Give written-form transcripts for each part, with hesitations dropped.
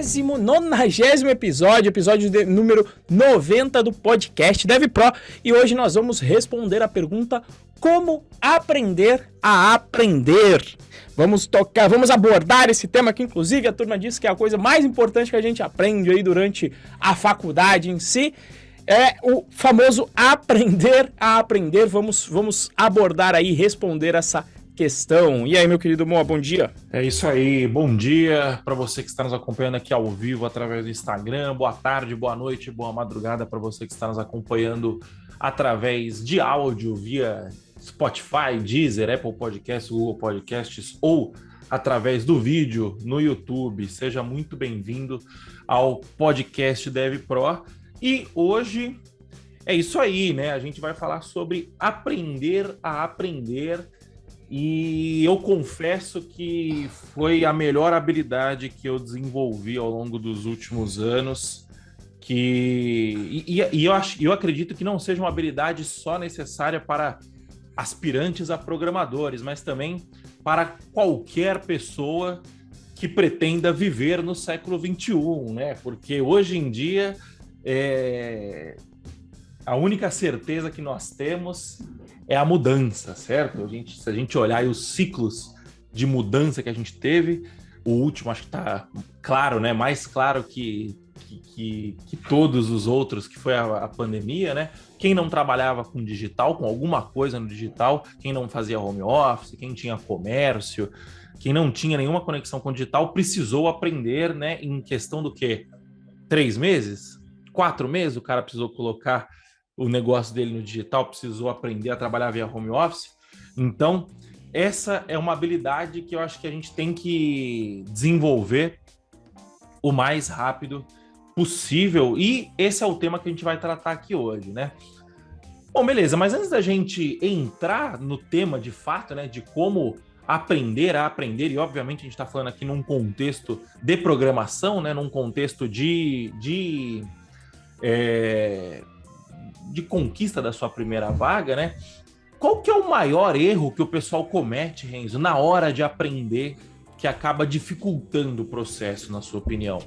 90º episódio número 90 do podcast DevPro. E hoje nós vamos responder a pergunta: como aprender a aprender? Vamos abordar esse tema que, inclusive, a turma diz que é a coisa mais importante que a gente aprende aí durante a faculdade em si. É o famoso aprender a aprender. Vamos abordar aí, responder essa questão. E aí, meu querido Moa, bom dia. É isso aí, bom dia para você que está nos acompanhando aqui ao vivo através do Instagram, boa tarde, boa noite, boa madrugada para você que está nos acompanhando através de áudio via Spotify, Deezer, Apple Podcasts, Google Podcasts ou através do vídeo no YouTube. Seja muito bem-vindo ao podcast DevPro. E hoje é isso aí, né? A gente vai falar sobre aprender a aprender. E eu confesso que foi a melhor habilidade que eu desenvolvi ao longo dos últimos anos. Eu acredito que não seja uma habilidade só necessária para aspirantes a programadores, mas também para qualquer pessoa que pretenda viver no século XXI, né? Porque hoje em dia a única certeza que nós temos é a mudança, certo? Se a gente olhar aí os ciclos de mudança que a gente teve, o último acho que está claro, né? Mais claro que todos os outros, que foi a pandemia, né? Quem não trabalhava com digital, com alguma coisa no digital, quem não fazia home office, quem tinha comércio, quem não tinha nenhuma conexão com o digital, precisou aprender, né? Em questão do quê? 3 meses? 4 meses? O cara precisou colocar o negócio dele no digital, precisou aprender a trabalhar via home office. Então, essa é uma habilidade que eu acho que a gente tem que desenvolver o mais rápido possível, e esse é o tema que a gente vai tratar aqui hoje, né? Bom, beleza, mas antes da gente entrar no tema de fato, né, de como aprender a aprender, e obviamente a gente está falando aqui num contexto de programação, né, num contexto de conquista da sua primeira vaga, né? Qual que é o maior erro que o pessoal comete, Renzo, na hora de aprender, que acaba dificultando o processo, na sua opinião?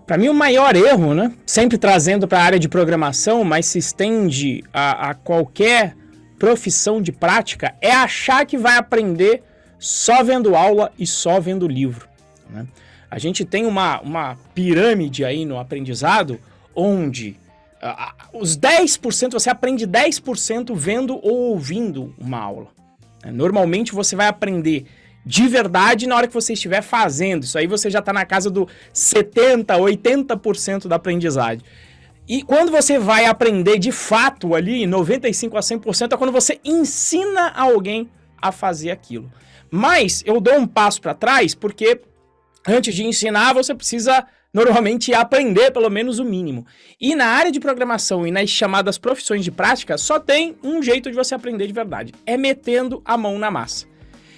Para mim, o maior erro, né? Sempre trazendo para a área de programação, mas se estende a qualquer profissão de prática, é achar que vai aprender só vendo aula e só vendo livro, né? A gente tem uma pirâmide aí no aprendizado, onde os 10%, você aprende 10% vendo ou ouvindo uma aula. Normalmente você vai aprender de verdade na hora que você estiver fazendo. Isso aí você já está na casa do 70%, 80% da aprendizagem. E quando você vai aprender de fato ali, 95% a 100%, é quando você ensina alguém a fazer aquilo. Mas eu dou um passo para trás, porque antes de ensinar, você precisa normalmente aprender pelo menos o mínimo. E na área de programação e nas chamadas profissões de prática, só tem um jeito de você aprender de verdade: é metendo a mão na massa.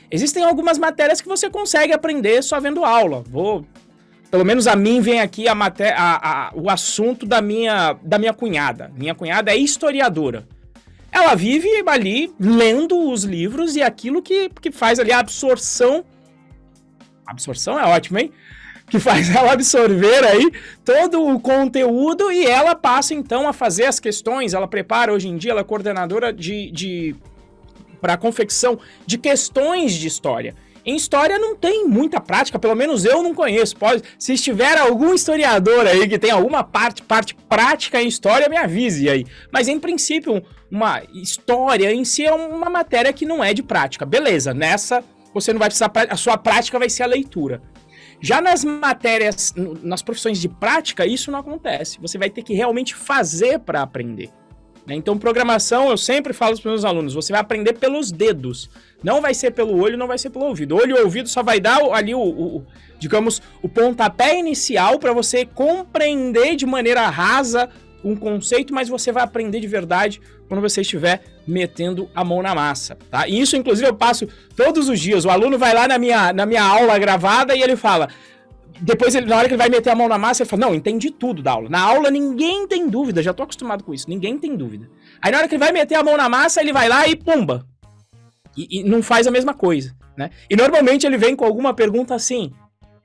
Existem algumas matérias que você consegue aprender só vendo aula. Pelo menos a mim vem aqui o assunto da minha cunhada. Minha cunhada é historiadora. Ela vive ali lendo os livros e aquilo que faz ali a absorção. Absorção é ótimo, hein? Que faz ela absorver aí todo o conteúdo, e ela passa então a fazer as questões. Ela prepara, hoje em dia, ela é coordenadora para a confecção de questões de história. Em história não tem muita prática, pelo menos eu não conheço. Se estiver algum historiador aí que tem alguma parte prática em história, me avise aí. Mas em princípio, uma história em si é uma matéria que não é de prática. Beleza, nessa você não vai precisar, a sua prática vai ser a leitura. Já nas matérias, nas profissões de prática, isso não acontece. Você vai ter que realmente fazer para aprender. Então, programação, eu sempre falo para os meus alunos, você vai aprender pelos dedos. Não vai ser pelo olho, não vai ser pelo ouvido. Olho e ouvido só vai dar ali digamos, o pontapé inicial para você compreender de maneira rasa um conceito, mas você vai aprender de verdade quando você estiver metendo a mão na massa, tá? E isso, inclusive, eu passo todos os dias. O aluno vai lá na minha aula gravada e ele fala... Depois, na hora que ele vai meter a mão na massa, ele fala: não, entendi tudo da aula. Na aula, ninguém tem dúvida, já tô acostumado com isso, ninguém tem dúvida. Aí, na hora que ele vai meter a mão na massa, ele vai lá e pumba. E não faz a mesma coisa, né? E, normalmente, ele vem com alguma pergunta assim: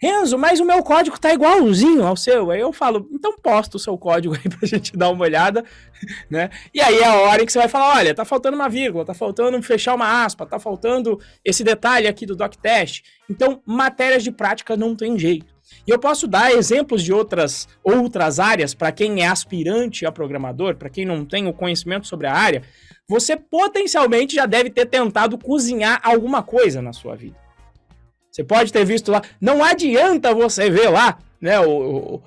Renzo, mas o meu código tá igualzinho ao seu. Aí eu falo, então posta o seu código aí pra gente dar uma olhada, né? E aí é a hora em que você vai falar, olha, tá faltando uma vírgula, tá faltando fechar uma aspa, tá faltando esse detalhe aqui do doctest. Então, matérias de prática não tem jeito. E eu posso dar exemplos de outras áreas para quem é aspirante a programador, para quem não tem o conhecimento sobre a área. Você potencialmente já deve ter tentado cozinhar alguma coisa na sua vida. Você pode ter visto lá, não adianta você ver lá, né, o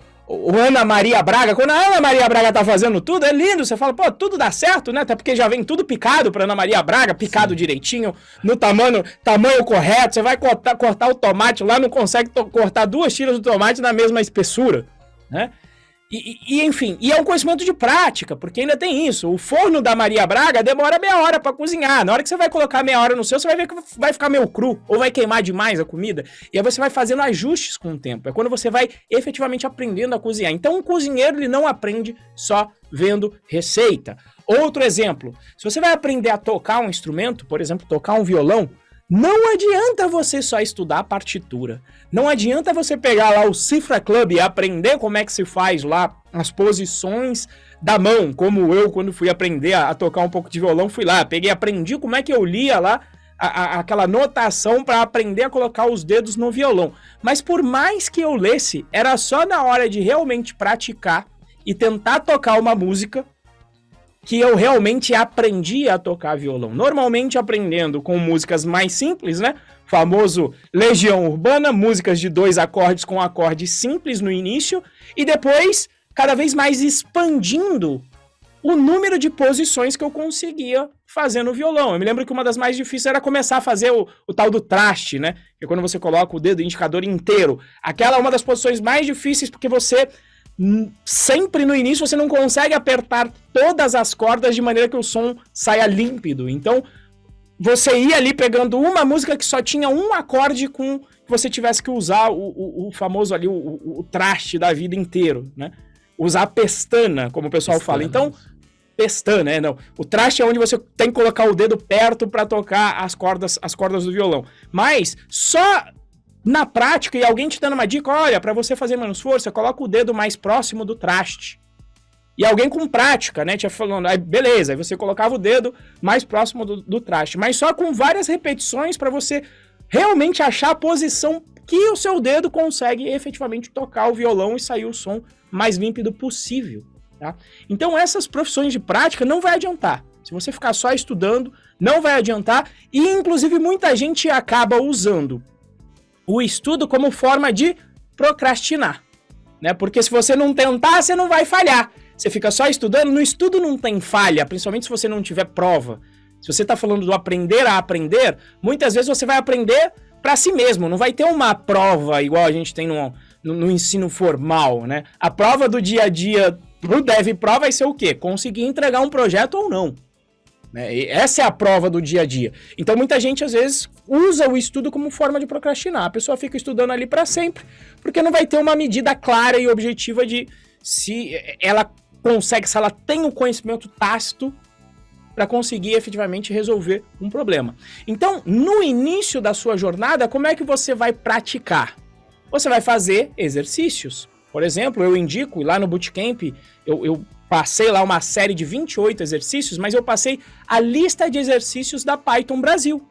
Ana Maria Braga, quando a Ana Maria Braga tá fazendo tudo, é lindo, você fala, pô, tudo dá certo, né, até porque já vem tudo picado pra Ana Maria Braga, picado direitinho, no tamanho correto, você vai cortar o tomate lá, não consegue cortar 2 tiras do tomate na mesma espessura, né, enfim, e é um conhecimento de prática, porque ainda tem isso. O forno da Maria Braga demora meia hora para cozinhar. Na hora que você vai colocar meia hora no seu, você vai ver que vai ficar meio cru, ou vai queimar demais a comida. E aí você vai fazendo ajustes com o tempo. É quando você vai efetivamente aprendendo a cozinhar. Então, um cozinheiro, ele não aprende só vendo receita. Outro exemplo, se você vai aprender a tocar um instrumento, por exemplo, tocar um violão, não adianta você só estudar a partitura. Não adianta você pegar lá o Cifra Club e aprender como é que se faz lá as posições da mão, como eu, quando fui aprender a tocar um pouco de violão, fui lá, aprendi como é que eu lia lá aquela notação para aprender a colocar os dedos no violão. Mas por mais que eu lesse, era só na hora de realmente praticar e tentar tocar uma música que eu realmente aprendi a tocar violão. Normalmente aprendendo com músicas mais simples, né? Famoso Legião Urbana, músicas de 2 acordes com acordes simples no início, e depois cada vez mais expandindo o número de posições que eu conseguia fazer no violão. Eu me lembro que uma das mais difíceis era começar a fazer o tal do traste, né? Que é quando você coloca o dedo indicador inteiro. Aquela é uma das posições mais difíceis, porque você sempre no início você não consegue apertar todas as cordas de maneira que o som saia límpido. Então, você ia ali pegando uma música que só tinha um acorde com que você tivesse que usar o famoso ali, o traste da vida inteiro, né? Usar a pestana, como o pessoal fala. Então, pestana, né? Não. O traste é onde você tem que colocar o dedo perto para tocar as cordas do violão. Mas, só na prática, e alguém te dando uma dica, olha, para você fazer menos força, coloca o dedo mais próximo do traste. E alguém com prática, né, te falando, aí beleza, aí você colocava o dedo mais próximo do traste, mas só com várias repetições para você realmente achar a posição que o seu dedo consegue efetivamente tocar o violão e sair o som mais límpido possível, tá? Então essas profissões de prática não vai adiantar. Se você ficar só estudando, não vai adiantar, e inclusive muita gente acaba usando o estudo como forma de procrastinar, né? Porque se você não tentar, você não vai falhar. Você fica só estudando, no estudo não tem falha, principalmente se você não tiver prova. Se você está falando do aprender a aprender, muitas vezes você vai aprender para si mesmo, não vai ter uma prova igual a gente tem no ensino formal, né? A prova do dia a dia pro DevPro vai ser o quê? Conseguir entregar um projeto ou não. E essa é a prova do dia a dia. Então muita gente às vezes usa o estudo como forma de procrastinar. A pessoa fica estudando ali para sempre, porque não vai ter uma medida clara e objetiva de se ela consegue, se ela tem o conhecimento tácito para conseguir efetivamente resolver um problema. Então, no início da sua jornada, como é que você vai praticar? Você vai fazer exercícios. Por exemplo, eu indico, e lá no Bootcamp, eu passei lá uma série de 28 exercícios, mas eu passei a lista de exercícios da Python Brasil.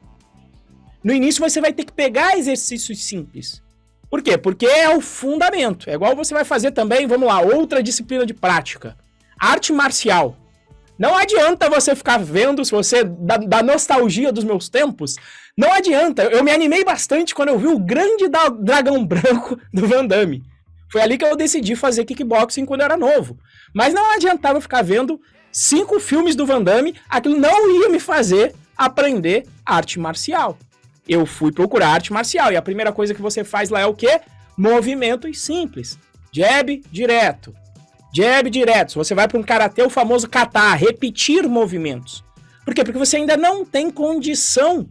No início você vai ter que pegar exercícios simples. Por quê? Porque é o fundamento. É igual você vai fazer também, vamos lá, outra disciplina de prática. Arte marcial. Não adianta você ficar vendo, se você, da nostalgia dos meus tempos, não adianta. Eu me animei bastante quando eu vi o grande dragão branco do Van Damme. Foi ali que eu decidi fazer kickboxing quando eu era novo. Mas não adiantava ficar vendo 5 filmes do Van Damme, aquilo não ia me fazer aprender arte marcial. Eu fui procurar arte marcial, e a primeira coisa que você faz lá é o quê? Movimentos simples. Jab, direto. Jab, direto. Se você vai para um karatê, o famoso kata, repetir movimentos. Por quê? Porque você ainda não tem condição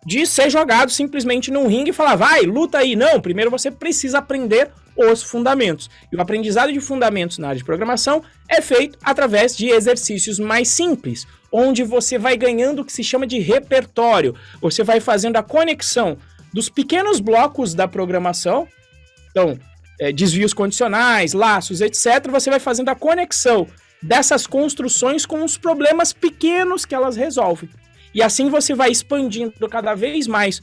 de ser jogado simplesmente num ringue e falar, vai, luta aí. Não, primeiro você precisa aprender os fundamentos. E o aprendizado de fundamentos na área de programação é feito através de exercícios mais simples, onde você vai ganhando o que se chama de repertório. Você vai fazendo a conexão dos pequenos blocos da programação Então, desvios condicionais, laços, etc., você vai fazendo a conexão dessas construções com os problemas pequenos que elas resolvem. E assim você vai expandindo cada vez mais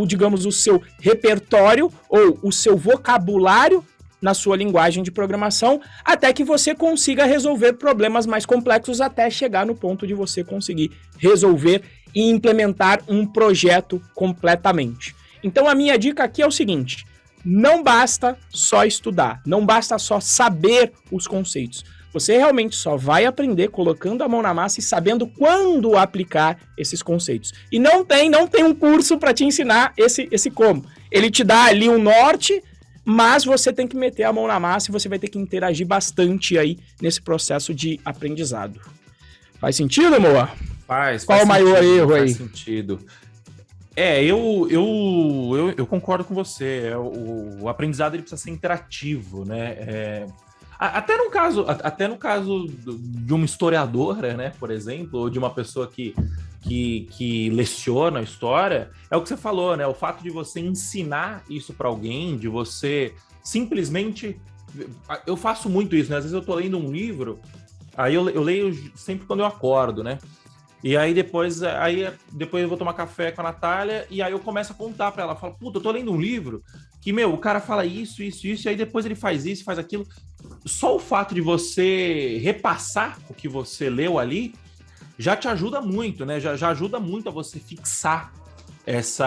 digamos, o seu repertório ou o seu vocabulário na sua linguagem de programação, até que você consiga resolver problemas mais complexos, até chegar no ponto de você conseguir resolver e implementar um projeto completamente. Então a minha dica aqui é o seguinte: não basta só estudar, não basta só saber os conceitos. Você realmente só vai aprender colocando a mão na massa e sabendo quando aplicar esses conceitos. E não tem um curso para te ensinar esse como. Ele te dá ali um norte, mas você tem que meter a mão na massa e você vai ter que interagir bastante aí nesse processo de aprendizado. Faz sentido, Moa? Faz. Qual o maior erro aí? Faz sentido. Eu concordo com você. O aprendizado ele precisa ser interativo, né? Até no caso de uma historiadora, né, por exemplo, ou de uma pessoa que leciona a história, é o que você falou, né? O fato de você ensinar isso para alguém, de você simplesmente... Eu faço muito isso, né? Às vezes eu tô lendo um livro, aí eu leio sempre quando eu acordo, né? E aí depois eu vou tomar café com a Natália e aí eu começo a contar para ela. Eu falo, puta, eu tô lendo um livro que, o cara fala isso, e aí depois ele faz isso, faz aquilo. Só o fato de você repassar o que você leu ali já te ajuda muito, né? Já ajuda muito a você fixar esse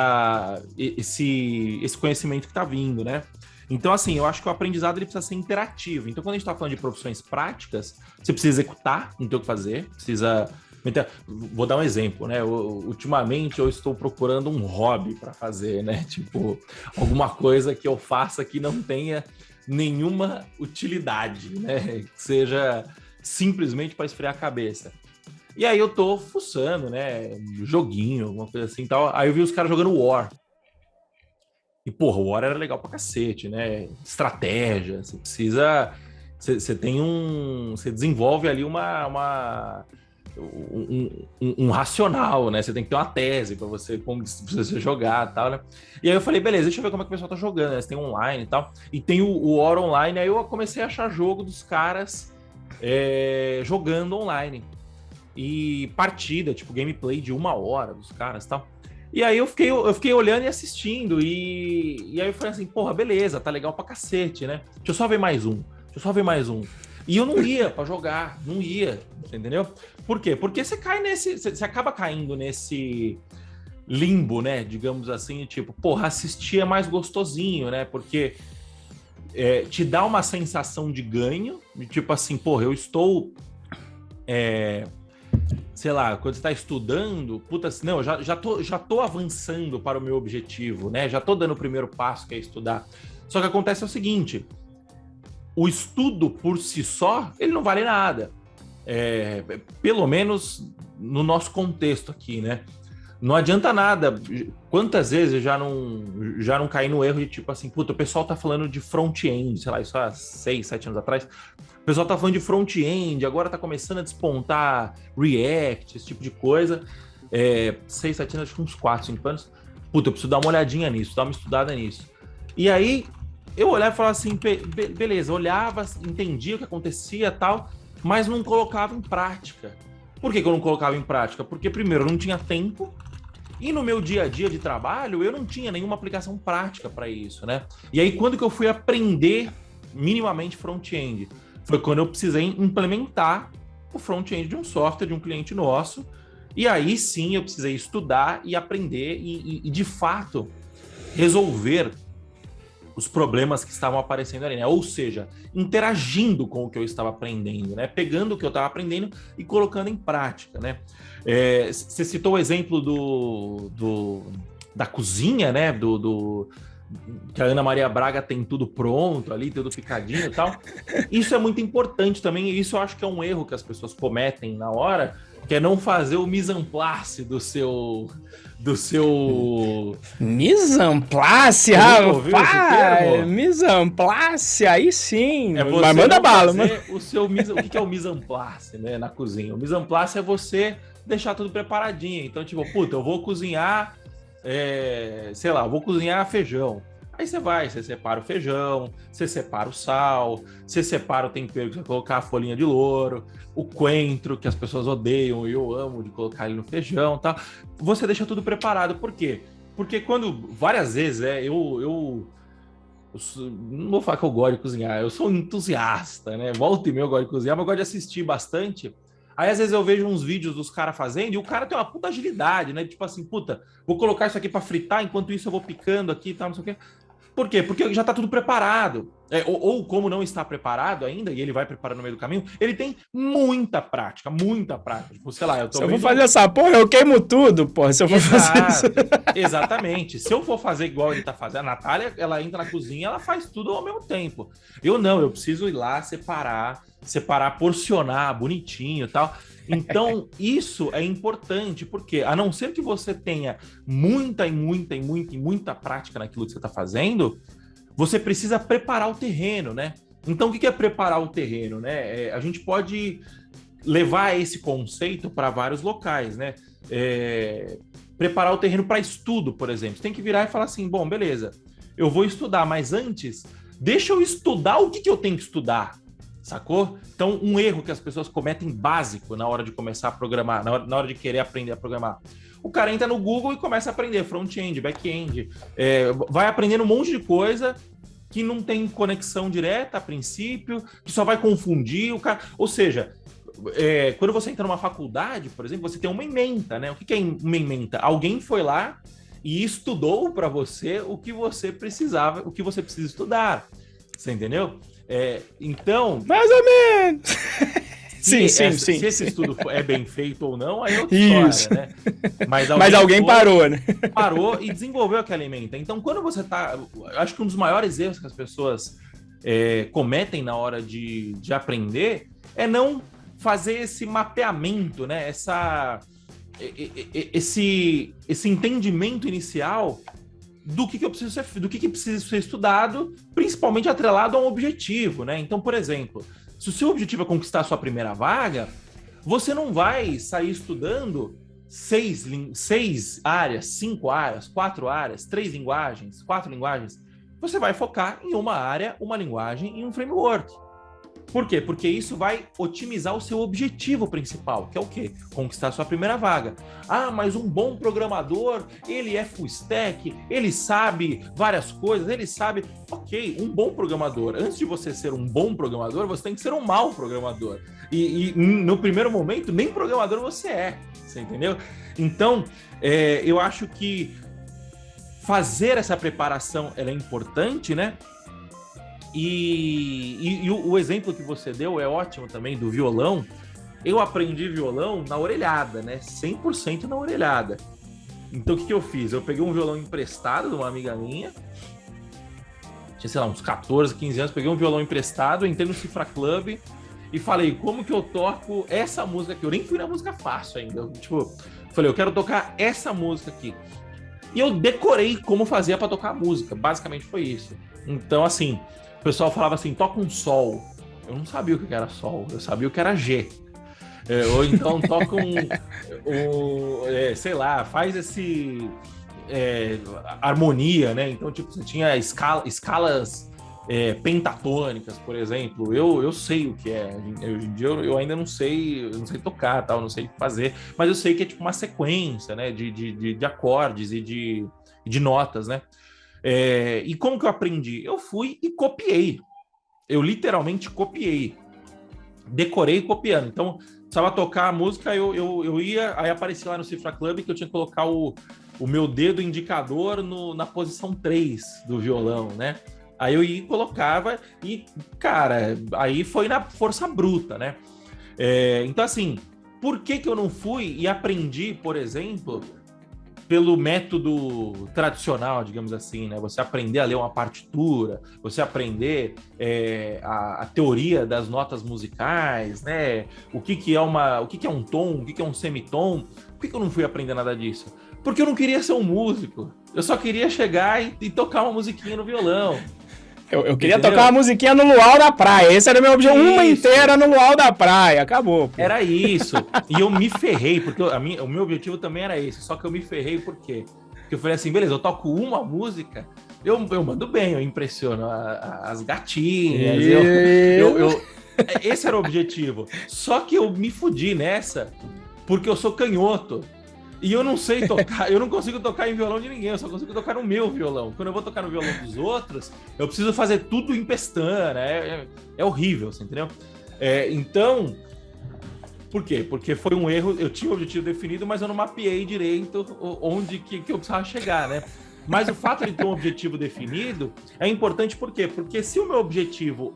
conhecimento que tá vindo, né? Então, assim, eu acho que o aprendizado ele precisa ser interativo. Então, quando a gente tá falando de profissões práticas, você precisa executar, não tem o que fazer, precisa... Vou dar um exemplo, né? Ultimamente eu estou procurando um hobby para fazer, né? Tipo, alguma coisa que eu faça que não tenha nenhuma utilidade, né? Que seja simplesmente para esfriar a cabeça. E aí eu tô fuçando, né? Joguinho, alguma coisa assim e tal. Aí eu vi os caras jogando War. E, porra, o War era legal pra cacete, né? Estratégia, você precisa... Você desenvolve ali um racional, né? Você tem que ter uma tese para você jogar e tal, né? E aí eu falei, beleza, deixa eu ver como é que o pessoal tá jogando, né? Você tem online e tal. E tem o War Online, aí eu comecei a achar jogo dos caras jogando online. E partida, tipo, gameplay de 1 hora dos caras e tal. E aí eu fiquei olhando e assistindo. E aí eu falei assim, porra, beleza, tá legal pra cacete, né? Deixa eu só ver mais um. E eu não ia pra jogar, não ia, entendeu? Por quê? Porque você acaba caindo nesse limbo, né? Digamos assim, tipo, porra, assistir é mais gostosinho, né? Porque te dá uma sensação de ganho, de tipo assim, porra, eu estou, sei lá, quando você tá estudando, puta, não, já tô avançando para o meu objetivo, né? Já tô dando o primeiro passo, que é estudar. Só que acontece o seguinte... O estudo por si só, ele não vale nada. Pelo menos no nosso contexto aqui, né? Não adianta nada. Quantas vezes eu já não caí no erro de tipo assim, puta, o pessoal tá falando de front-end, sei lá, isso há 6, 7 anos atrás. O pessoal tá falando de front-end, agora tá começando a despontar React, esse tipo de coisa. 6, 7 anos, acho que uns 4, 5 anos. Puta, eu preciso dar uma olhadinha nisso, dar uma estudada nisso. E aí... eu olhava e falava assim, beleza, olhava, entendia o que acontecia e tal, mas não colocava em prática. Por que eu não colocava em prática? Porque, primeiro, eu não tinha tempo, e no meu dia a dia de trabalho, eu não tinha nenhuma aplicação prática para isso, né? E aí, quando que eu fui aprender minimamente front-end? Foi quando eu precisei implementar o front-end de um software, de um cliente nosso, e aí sim eu precisei estudar e aprender e de fato, resolver os problemas que estavam aparecendo ali, né? Ou seja, interagindo com o que eu estava aprendendo, né? Pegando o que eu estava aprendendo e colocando em prática, né? Você citou o exemplo da cozinha, né? Que a Ana Maria Braga tem tudo pronto ali, tudo picadinho e tal. Isso é muito importante também, e isso eu acho que é um erro que as pessoas cometem na hora, que é não fazer o mise en place do seu... Mise en place, rapaz! Mise en place, aí sim! Mas manda bala, mano. O que é o mise en place, né, na cozinha? O mise en place é você deixar tudo preparadinho. Então, tipo, puta, eu vou cozinhar, sei lá, eu vou cozinhar feijão. Aí você separa o feijão, você separa o sal, você separa o tempero que você vai colocar, a folhinha de louro, o coentro, que as pessoas odeiam e eu amo de colocar ele no feijão e tal. Você deixa tudo preparado. Por quê? Porque quando, várias vezes, não vou falar que eu gosto de cozinhar, eu sou um entusiasta, né? Volta e meia eu gosto de cozinhar, mas eu gosto de assistir bastante. Aí, às vezes, eu vejo uns vídeos dos caras fazendo e o cara tem uma puta agilidade, né? Tipo assim, puta, vou colocar isso aqui pra fritar, enquanto isso eu vou picando aqui e tal, não sei o quê. Por quê? Porque já tá tudo preparado. Ou como não está preparado ainda, e ele vai preparando no meio do caminho, ele tem muita prática, muita prática. Tipo, sei lá, se eu vou fazer essa porra, eu queimo tudo, porra, se eu for fazer isso. Exatamente. Se eu for fazer igual ele tá fazendo, a Natália, ela entra na cozinha, ela faz tudo ao mesmo tempo. Eu não, eu preciso ir lá, separar, porcionar bonitinho e tal. Então, isso é importante, porque a não ser que você tenha muita prática naquilo que você está fazendo, você precisa preparar o terreno, né? Então, o que é preparar o terreno, né? A gente pode levar esse conceito para vários locais, né? Preparar o terreno para estudo, por exemplo. Você tem que virar e falar assim, bom, beleza, eu vou estudar, mas antes, deixa eu estudar o que eu tenho que estudar. Sacou? Então, um erro que as pessoas cometem básico na hora de começar a programar, na hora de querer aprender a programar. O cara entra no Google e começa a aprender front-end, back-end, vai aprendendo um monte de coisa que não tem conexão direta a princípio, que só vai confundir o cara. Ou seja, quando você entra numa faculdade, por exemplo, você tem uma ementa, né? O que é uma ementa? Alguém foi lá e estudou para você o que você precisava, o que você precisa estudar. Você entendeu? Então... Mais ou menos! Se esse estudo é bem feito ou não, aí é outra história, né? Mas alguém parou, né? Parou e desenvolveu aquela ementa. Então, quando você tá... Acho que um dos maiores erros que as pessoas cometem na hora de aprender é não fazer esse mapeamento, né? Esse entendimento inicial do que precisa ser estudado, principalmente atrelado a um objetivo, né? Então, por exemplo, se o seu objetivo é conquistar a sua primeira vaga, você não vai sair estudando 6 áreas, 5 áreas, 4 áreas, 3 linguagens, 4 linguagens. Você vai focar em uma área, uma linguagem e um framework. Por quê? Porque isso vai otimizar o seu objetivo principal, que é o quê? Conquistar a sua primeira vaga. Ah, mas um bom programador, ele é full stack, ele sabe várias coisas, ele sabe... Ok, um bom programador. Antes de você ser um bom programador, você tem que ser um mau programador. E no primeiro momento, nem programador você entendeu? Então, eu acho que fazer essa preparação ela é importante, né? E o exemplo que você deu é ótimo também, do violão. Eu aprendi violão na orelhada, né? 100% na orelhada. Então, o que eu fiz? Eu peguei um violão emprestado de uma amiga minha. Tinha, sei lá, uns 14, 15 anos. Peguei um violão emprestado, entrei no Cifra Club e falei, como que eu toco essa música aqui? Eu nem fui na música fácil ainda. Falei, eu quero tocar essa música aqui. E eu decorei como fazia para tocar a música. Basicamente foi isso. Então, assim... O pessoal falava assim, toca um sol. Eu não sabia o que era sol, eu sabia o que era G. Ou então toca sei lá, faz esse... harmonia, né? Então, tipo, você tinha escalas pentatônicas, por exemplo. Eu sei o que é. Hoje em dia eu ainda não sei tocar, tal, não sei fazer. Mas eu sei que é tipo uma sequência, né? De acordes e de notas, né? E como que eu aprendi? Eu fui e copiei. Eu literalmente copiei. Decorei copiando. Então, precisava tocar a música, eu ia, aí aparecia lá no Cifra Club que eu tinha que colocar o meu dedo indicador na posição 3 do violão, né? Aí eu ia e colocava e, cara, aí foi na força bruta, né? Então, assim, por que eu não fui e aprendi, por exemplo... pelo método tradicional, digamos assim, né? Você aprender a ler uma partitura, você aprender a teoria das notas musicais, né? O que é um tom, o que é um semitom. Por que eu não fui aprender nada disso? Porque eu não queria ser um músico. Eu só queria chegar e tocar uma musiquinha no violão. Eu queria tocar uma musiquinha no luau da praia. Esse era o meu objetivo. Uma inteira no luau da praia. Acabou. Pô. Era isso. E eu me ferrei, porque o meu objetivo também era esse. Só que eu me ferrei por quê? Porque eu falei assim, beleza, eu toco uma música, Eu mando bem, eu impressiono as gatinhas. Esse era o objetivo. Só que eu me fudi nessa porque eu sou canhoto. E eu não sei tocar, eu não consigo tocar em violão de ninguém, eu só consigo tocar no meu violão. Quando eu vou tocar no violão dos outros, eu preciso fazer tudo em pestana, é horrível, você entendeu? Então, por quê? Porque foi um erro, eu tinha o objetivo definido, mas eu não mapeei direito onde que eu precisava chegar, né? Mas o fato de ter um objetivo definido é importante por quê? Porque se o meu objetivo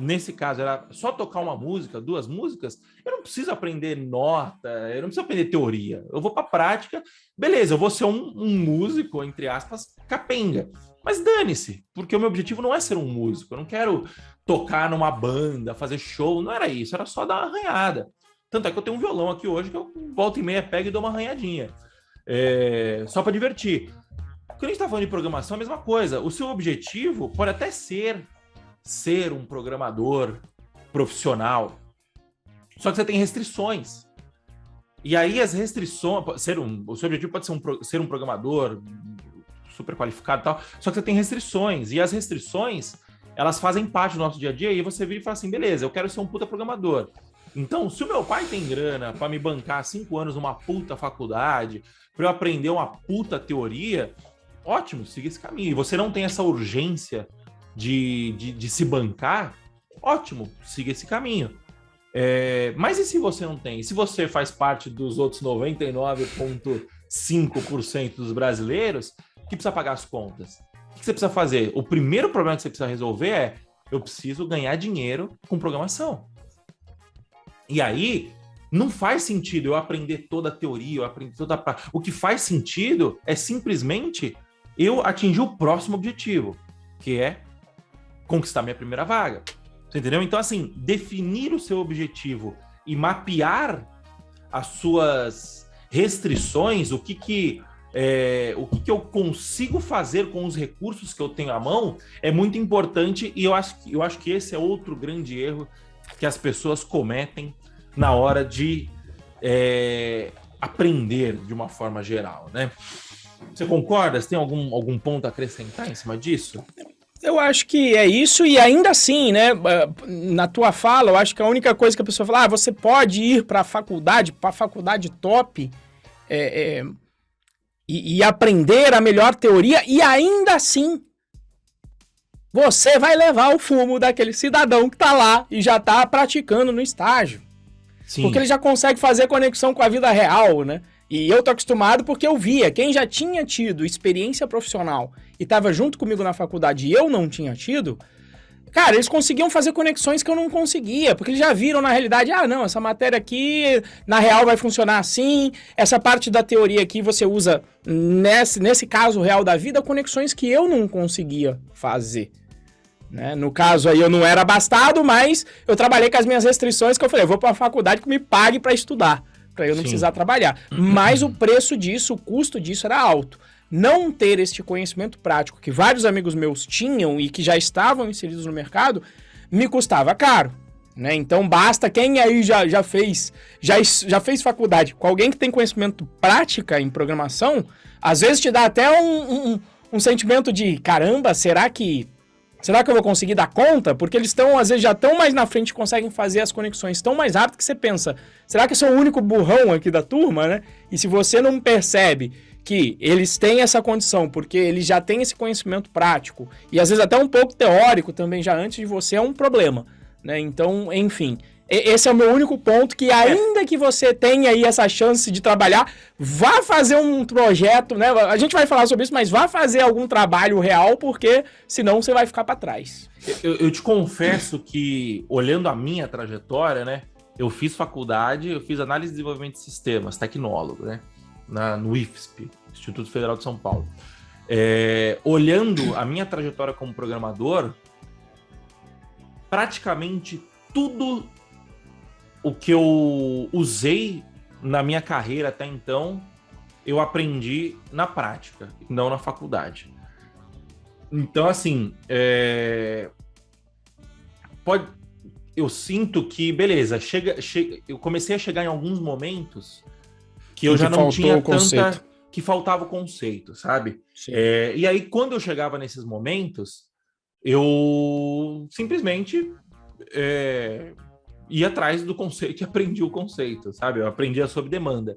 nesse caso, era só tocar uma música, 2 músicas, eu não preciso aprender nota, eu não preciso aprender teoria. Eu vou para a prática, beleza, eu vou ser um músico, entre aspas, capenga. Mas dane-se, porque o meu objetivo não é ser um músico. Eu não quero tocar numa banda, fazer show, não era isso, era só dar uma arranhada. Tanto é que eu tenho um violão aqui hoje que eu volta e meia pego e dou uma arranhadinha. Só para divertir. Quando a gente está falando de programação, é a mesma coisa. O seu objetivo pode até ser um programador profissional, só que você tem restrições. E aí as restrições, o seu objetivo pode ser um programador super qualificado e tal, só que você tem restrições, e as restrições, elas fazem parte do nosso dia a dia, e você vira e fala assim, beleza, eu quero ser um puta programador. Então, se o meu pai tem grana para me bancar 5 anos numa puta faculdade, para eu aprender uma puta teoria, ótimo, siga esse caminho. E você não tem essa urgência de se bancar, ótimo, siga esse caminho. Mas e se você não tem? E se você faz parte dos outros 99,5% dos brasileiros que precisa pagar as contas? O que você precisa fazer? O primeiro problema que você precisa resolver eu preciso ganhar dinheiro com programação. E aí, não faz sentido eu aprender toda a teoria, eu aprender toda a... O que faz sentido é simplesmente eu atingir o próximo objetivo, que é conquistar minha primeira vaga. Você entendeu? Então, assim, definir o seu objetivo e mapear as suas restrições, o que eu consigo fazer com os recursos que eu tenho à mão, é muito importante, e eu acho que esse é outro grande erro que as pessoas cometem na hora de aprender de uma forma geral, né? Você concorda? Você tem algum ponto a acrescentar em cima disso? Eu acho que é isso, e ainda assim, né, na tua fala, eu acho que a única coisa que a pessoa fala, você pode ir para a faculdade top, e aprender a melhor teoria, e ainda assim, você vai levar o fumo daquele cidadão que tá lá e já tá praticando no estágio. Sim. Porque ele já consegue fazer conexão com a vida real, né? E eu tô acostumado porque eu via, quem já tinha tido experiência profissional e tava junto comigo na faculdade e eu não tinha tido, cara, eles conseguiam fazer conexões que eu não conseguia, porque eles já viram na realidade, não, essa matéria aqui na real vai funcionar assim, essa parte da teoria aqui você usa nesse caso real da vida, conexões que eu não conseguia fazer. Né? No caso aí eu não era abastado, mas eu trabalhei com as minhas restrições, que eu falei, eu vou para uma faculdade que me pague para estudar, para eu não precisar trabalhar. Mas o preço disso, o custo disso era alto. Não ter este conhecimento prático que vários amigos meus tinham e que já estavam inseridos no mercado, me custava caro. Né? Então basta quem aí já fez faculdade com alguém que tem conhecimento prática em programação, às vezes te dá até um sentimento de caramba, será que eu vou conseguir dar conta? Porque eles às vezes já estão mais na frente, conseguem fazer as conexões tão mais rápido que você pensa, será que eu sou o único burrão aqui da turma, né? E se você não percebe que eles têm essa condição, porque eles já têm esse conhecimento prático, e às vezes até um pouco teórico também já antes de você, é um problema, né? Então, enfim, esse é o meu único ponto, que ainda que você tenha aí essa chance de trabalhar, vá fazer um projeto, né? A gente vai falar sobre isso, mas vá fazer algum trabalho real, porque senão você vai ficar para trás. Eu te confesso que, olhando a minha trajetória, né? Eu fiz faculdade, eu fiz análise de desenvolvimento de sistemas, tecnólogo, né? No IFSP, Instituto Federal de São Paulo. Olhando a minha trajetória como programador, praticamente tudo o que eu usei na minha carreira até então, eu aprendi na prática, não na faculdade. Então, assim, eu sinto que, beleza, eu comecei a chegar em alguns momentos que eu já não tinha tanta... que faltava o conceito, sabe? Sim. E aí, quando eu chegava nesses momentos, eu simplesmente ia atrás do conceito e aprendi o conceito, sabe? Eu aprendia sob demanda.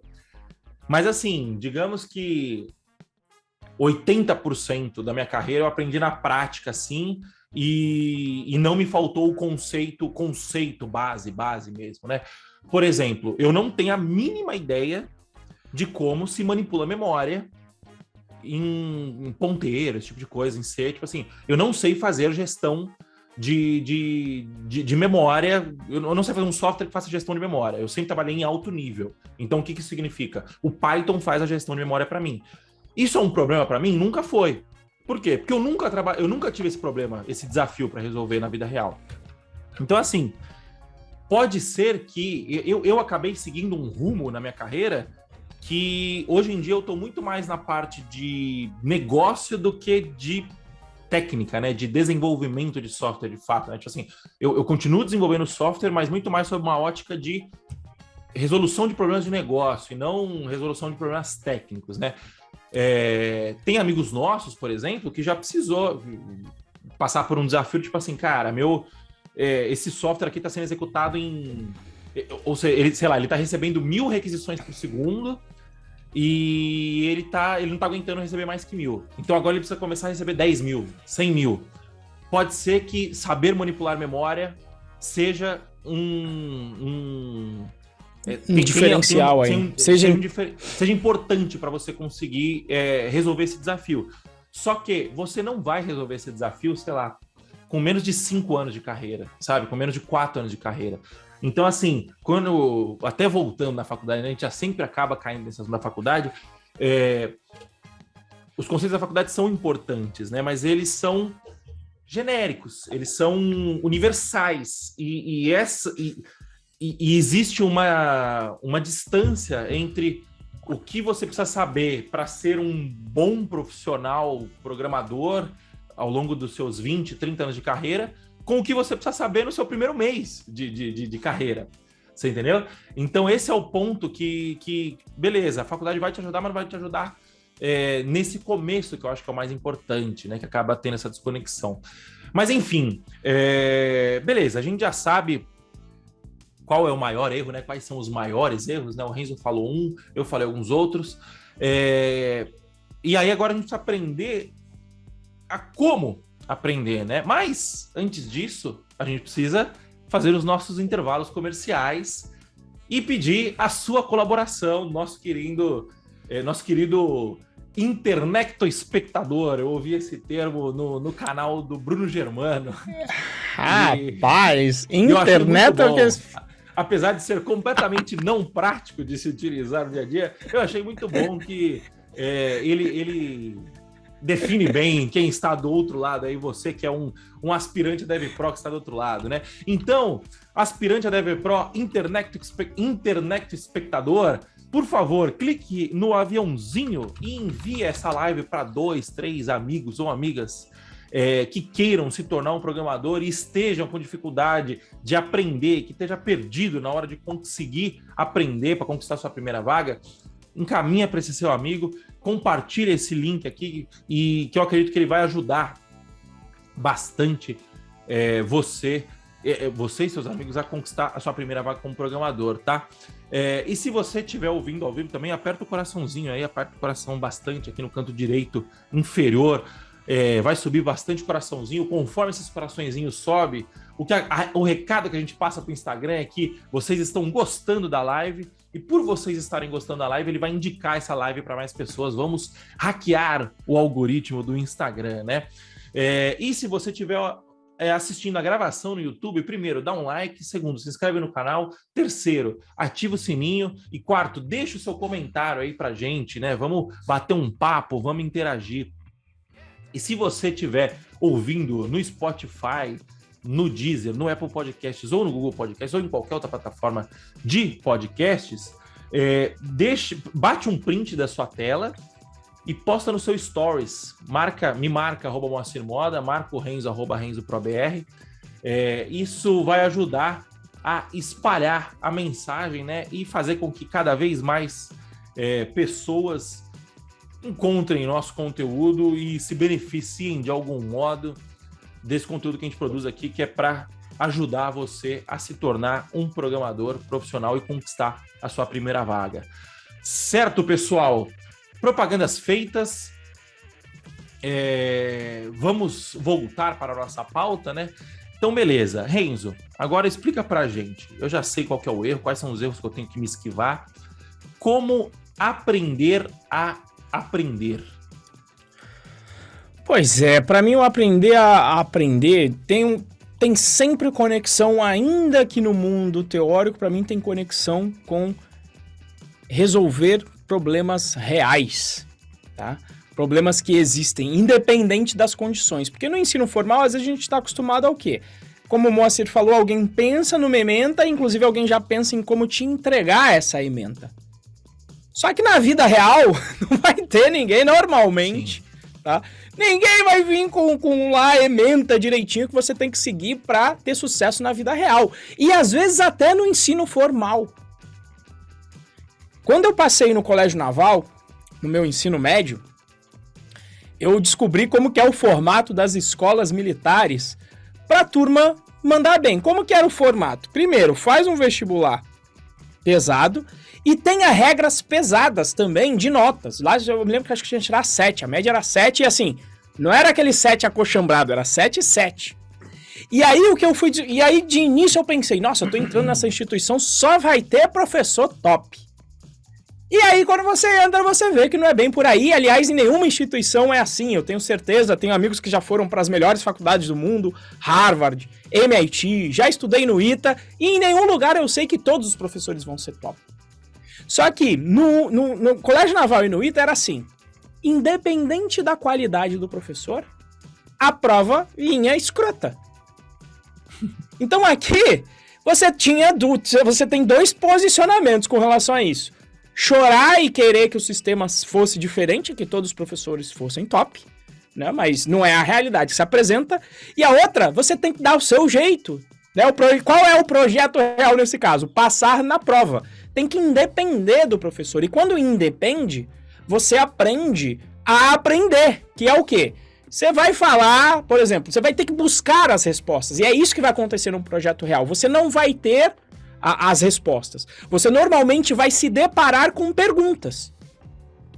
Mas assim, digamos que 80% da minha carreira eu aprendi na prática, assim, e não me faltou o conceito base mesmo, né? Por exemplo, eu não tenho a mínima ideia de como se manipula a memória em ponteiro, esse tipo de coisa, em C, tipo assim, eu não sei fazer gestão de memória, eu não sei fazer um software que faça gestão de memória, eu sempre trabalhei em alto nível. Então, o que isso significa? O Python faz a gestão de memória para mim. Isso é um problema para mim? Nunca foi. Por quê? Porque eu nunca tive esse problema, esse desafio para resolver na vida real. Então, assim, pode ser que eu acabei seguindo um rumo na minha carreira que hoje em dia eu estou muito mais na parte de negócio do que de técnica, né? De desenvolvimento de software, de fato. Né? Tipo assim, eu continuo desenvolvendo software, mas muito mais sob uma ótica de resolução de problemas de negócio e não resolução de problemas técnicos, né? Tem amigos nossos, por exemplo, que já precisou passar por um desafio, tipo assim, cara, esse software aqui está sendo executado ou seja, ele está recebendo 1000 requisições por segundo e ele não está aguentando receber mais que 1000. Então agora ele precisa começar a receber 10.000, 100.000. Pode ser que saber manipular memória seja um diferencial aí. Seja importante para você conseguir resolver esse desafio. Só que você não vai resolver esse desafio, sei lá, com menos de 5 anos de carreira, sabe? Com menos de 4 anos de carreira. Então, assim, até voltando na faculdade, né, a gente já sempre acaba caindo nesse assunto da faculdade, os conceitos da faculdade são importantes, né? Mas eles são genéricos, eles são universais. E existe uma distância entre o que você precisa saber para ser um bom profissional programador ao longo dos seus 20, 30 anos de carreira, com o que você precisa saber no seu primeiro mês de carreira. Você entendeu? Então, esse é o ponto que beleza, a faculdade vai te ajudar, mas não vai te ajudar nesse começo, que eu acho que é o mais importante, né? Que acaba tendo essa desconexão. Mas, enfim, beleza, a gente já sabe qual é o maior erro, né? Quais são os maiores erros, né? O Renzo falou um, eu falei alguns outros. E aí agora a gente precisa aprender a como aprender, né? Mas, antes disso, a gente precisa fazer os nossos intervalos comerciais e pedir a sua colaboração, nosso querido internectoespectador. Eu ouvi esse termo no canal do Bruno Germano. Rapaz, internet é o que... Apesar de ser completamente não prático de se utilizar no dia a dia, eu achei muito bom que ele define bem quem está do outro lado aí, você que é um aspirante a DevPro que está do outro lado, né? Então, aspirante a DevPro, internet espectador, por favor, clique no aviãozinho e envie essa live para 2, 3 amigos ou amigas que queiram se tornar um programador e estejam com dificuldade de aprender, que esteja perdido na hora de conseguir aprender para conquistar sua primeira vaga. Encaminha para esse seu amigo, compartilha esse link aqui e que eu acredito que ele vai ajudar bastante você e seus amigos a conquistar a sua primeira vaga como programador, tá? E se você estiver ouvindo ao vivo também, aperta o coraçãozinho aí, aperta o coração bastante aqui no canto direito inferior, vai subir bastante o coraçãozinho, conforme esses coraçõezinhos sobe, o recado que a gente passa para o Instagram é que vocês estão gostando da live, e por vocês estarem gostando da live, ele vai indicar essa live para mais pessoas. Vamos hackear o algoritmo do Instagram, né? E se você estiver assistindo a gravação no YouTube, primeiro, dá um like, segundo, se inscreve no canal, terceiro, ativa o sininho e quarto, deixa o seu comentário aí pra gente, né? Vamos bater um papo, vamos interagir. E se você estiver ouvindo no Spotify, no Deezer, no Apple Podcasts ou no Google Podcasts ou em qualquer outra plataforma de podcasts, bate um print da sua tela e posta no seu Stories. Me marca @Moacir Moda, marca o Renzo, @RenzoProBR. Isso vai ajudar a espalhar a mensagem, né? E fazer com que cada vez mais pessoas encontrem nosso conteúdo e se beneficiem de algum modo desse conteúdo que a gente produz aqui, que é para ajudar você a se tornar um programador profissional e conquistar a sua primeira vaga. Certo, pessoal? Propagandas feitas. Vamos voltar para a nossa pauta, né? Então, beleza. Renzo, agora explica pra gente. Eu já sei qual que é o erro, quais são os erros que eu tenho que me esquivar. Como aprender a aprender? Pois é, para mim o aprender a aprender tem sempre conexão, ainda que no mundo teórico, para mim tem conexão com resolver problemas reais, tá? Problemas que existem, independente das condições. Porque no ensino formal, às vezes a gente está acostumado ao quê? Como o Moacir falou, alguém pensa numa ementa, inclusive alguém já pensa em como te entregar essa ementa. Só que na vida real, não vai ter ninguém normalmente, tá? Ninguém vai vir com lá a ementa direitinho que você tem que seguir para ter sucesso na vida real. E às vezes até no ensino formal. Quando eu passei no Colégio Naval, no meu ensino médio, eu descobri como que é o formato das escolas militares para a turma mandar bem. Como que era o formato? Primeiro, faz um vestibular pesado e tenha regras pesadas também de notas. Lá eu me lembro que acho que tinha que tirar 7, a média era 7 e assim, não era aquele 7 acochambrado, era 7 e 7. E aí de início eu pensei, nossa, eu tô entrando nessa instituição, só vai ter professor top. E aí, quando você entra, você vê que não é bem por aí. Aliás, em nenhuma instituição é assim. Eu tenho certeza, tenho amigos que já foram para as melhores faculdades do mundo, Harvard, MIT, já estudei no ITA, e em nenhum lugar eu sei que todos os professores vão ser top. Só que no Colégio Naval e no ITA era assim, independente da qualidade do professor, a prova vinha escrota. Então aqui, você tem dois posicionamentos com relação a isso. Chorar e querer que o sistema fosse diferente, que todos os professores fossem top, né? Mas não é a realidade que se apresenta. E a outra, você tem que dar o seu jeito, né? Qual é o projeto real nesse caso? Passar na prova. Tem que independer do professor. E quando independe, você aprende a aprender, que é o quê? Você vai falar, por exemplo, você vai ter que buscar as respostas. E é isso que vai acontecer no projeto real. Você não vai ter as respostas. Você normalmente vai se deparar com perguntas.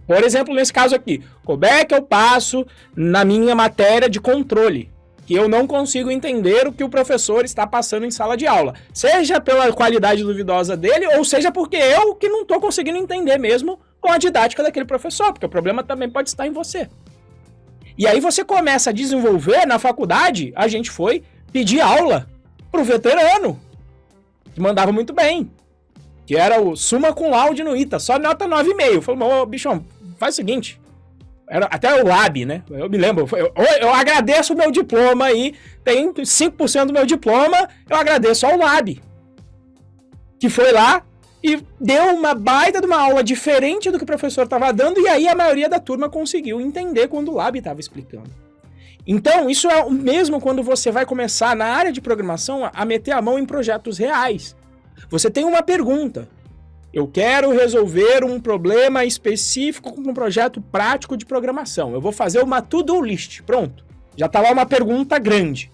Por exemplo, nesse caso aqui, como é que eu passo na minha matéria de controle? Que eu não consigo entender o que o professor está passando em sala de aula. Seja pela qualidade duvidosa dele, ou seja porque eu que não estou conseguindo entender mesmo com a didática daquele professor, porque o problema também pode estar em você. E aí você começa a desenvolver, na faculdade, a gente foi pedir aula pro veterano, que mandava muito bem, que era o summa cum laude no ITA, só nota 9,5. Falei, ô, bichão, faz o seguinte, era até o lab, né? Eu me lembro, eu agradeço o meu diploma aí, tem 5% do meu diploma, eu agradeço ao lab, que foi lá e deu uma baita de uma aula diferente do que o professor estava dando, e aí a maioria da turma conseguiu entender quando o lab estava explicando. Então, isso é o mesmo quando você vai começar na área de programação a meter a mão em projetos reais. Você tem uma pergunta. Eu quero resolver um problema específico com um projeto prático de programação. Eu vou fazer uma to-do list. Pronto. Já está lá uma pergunta grande.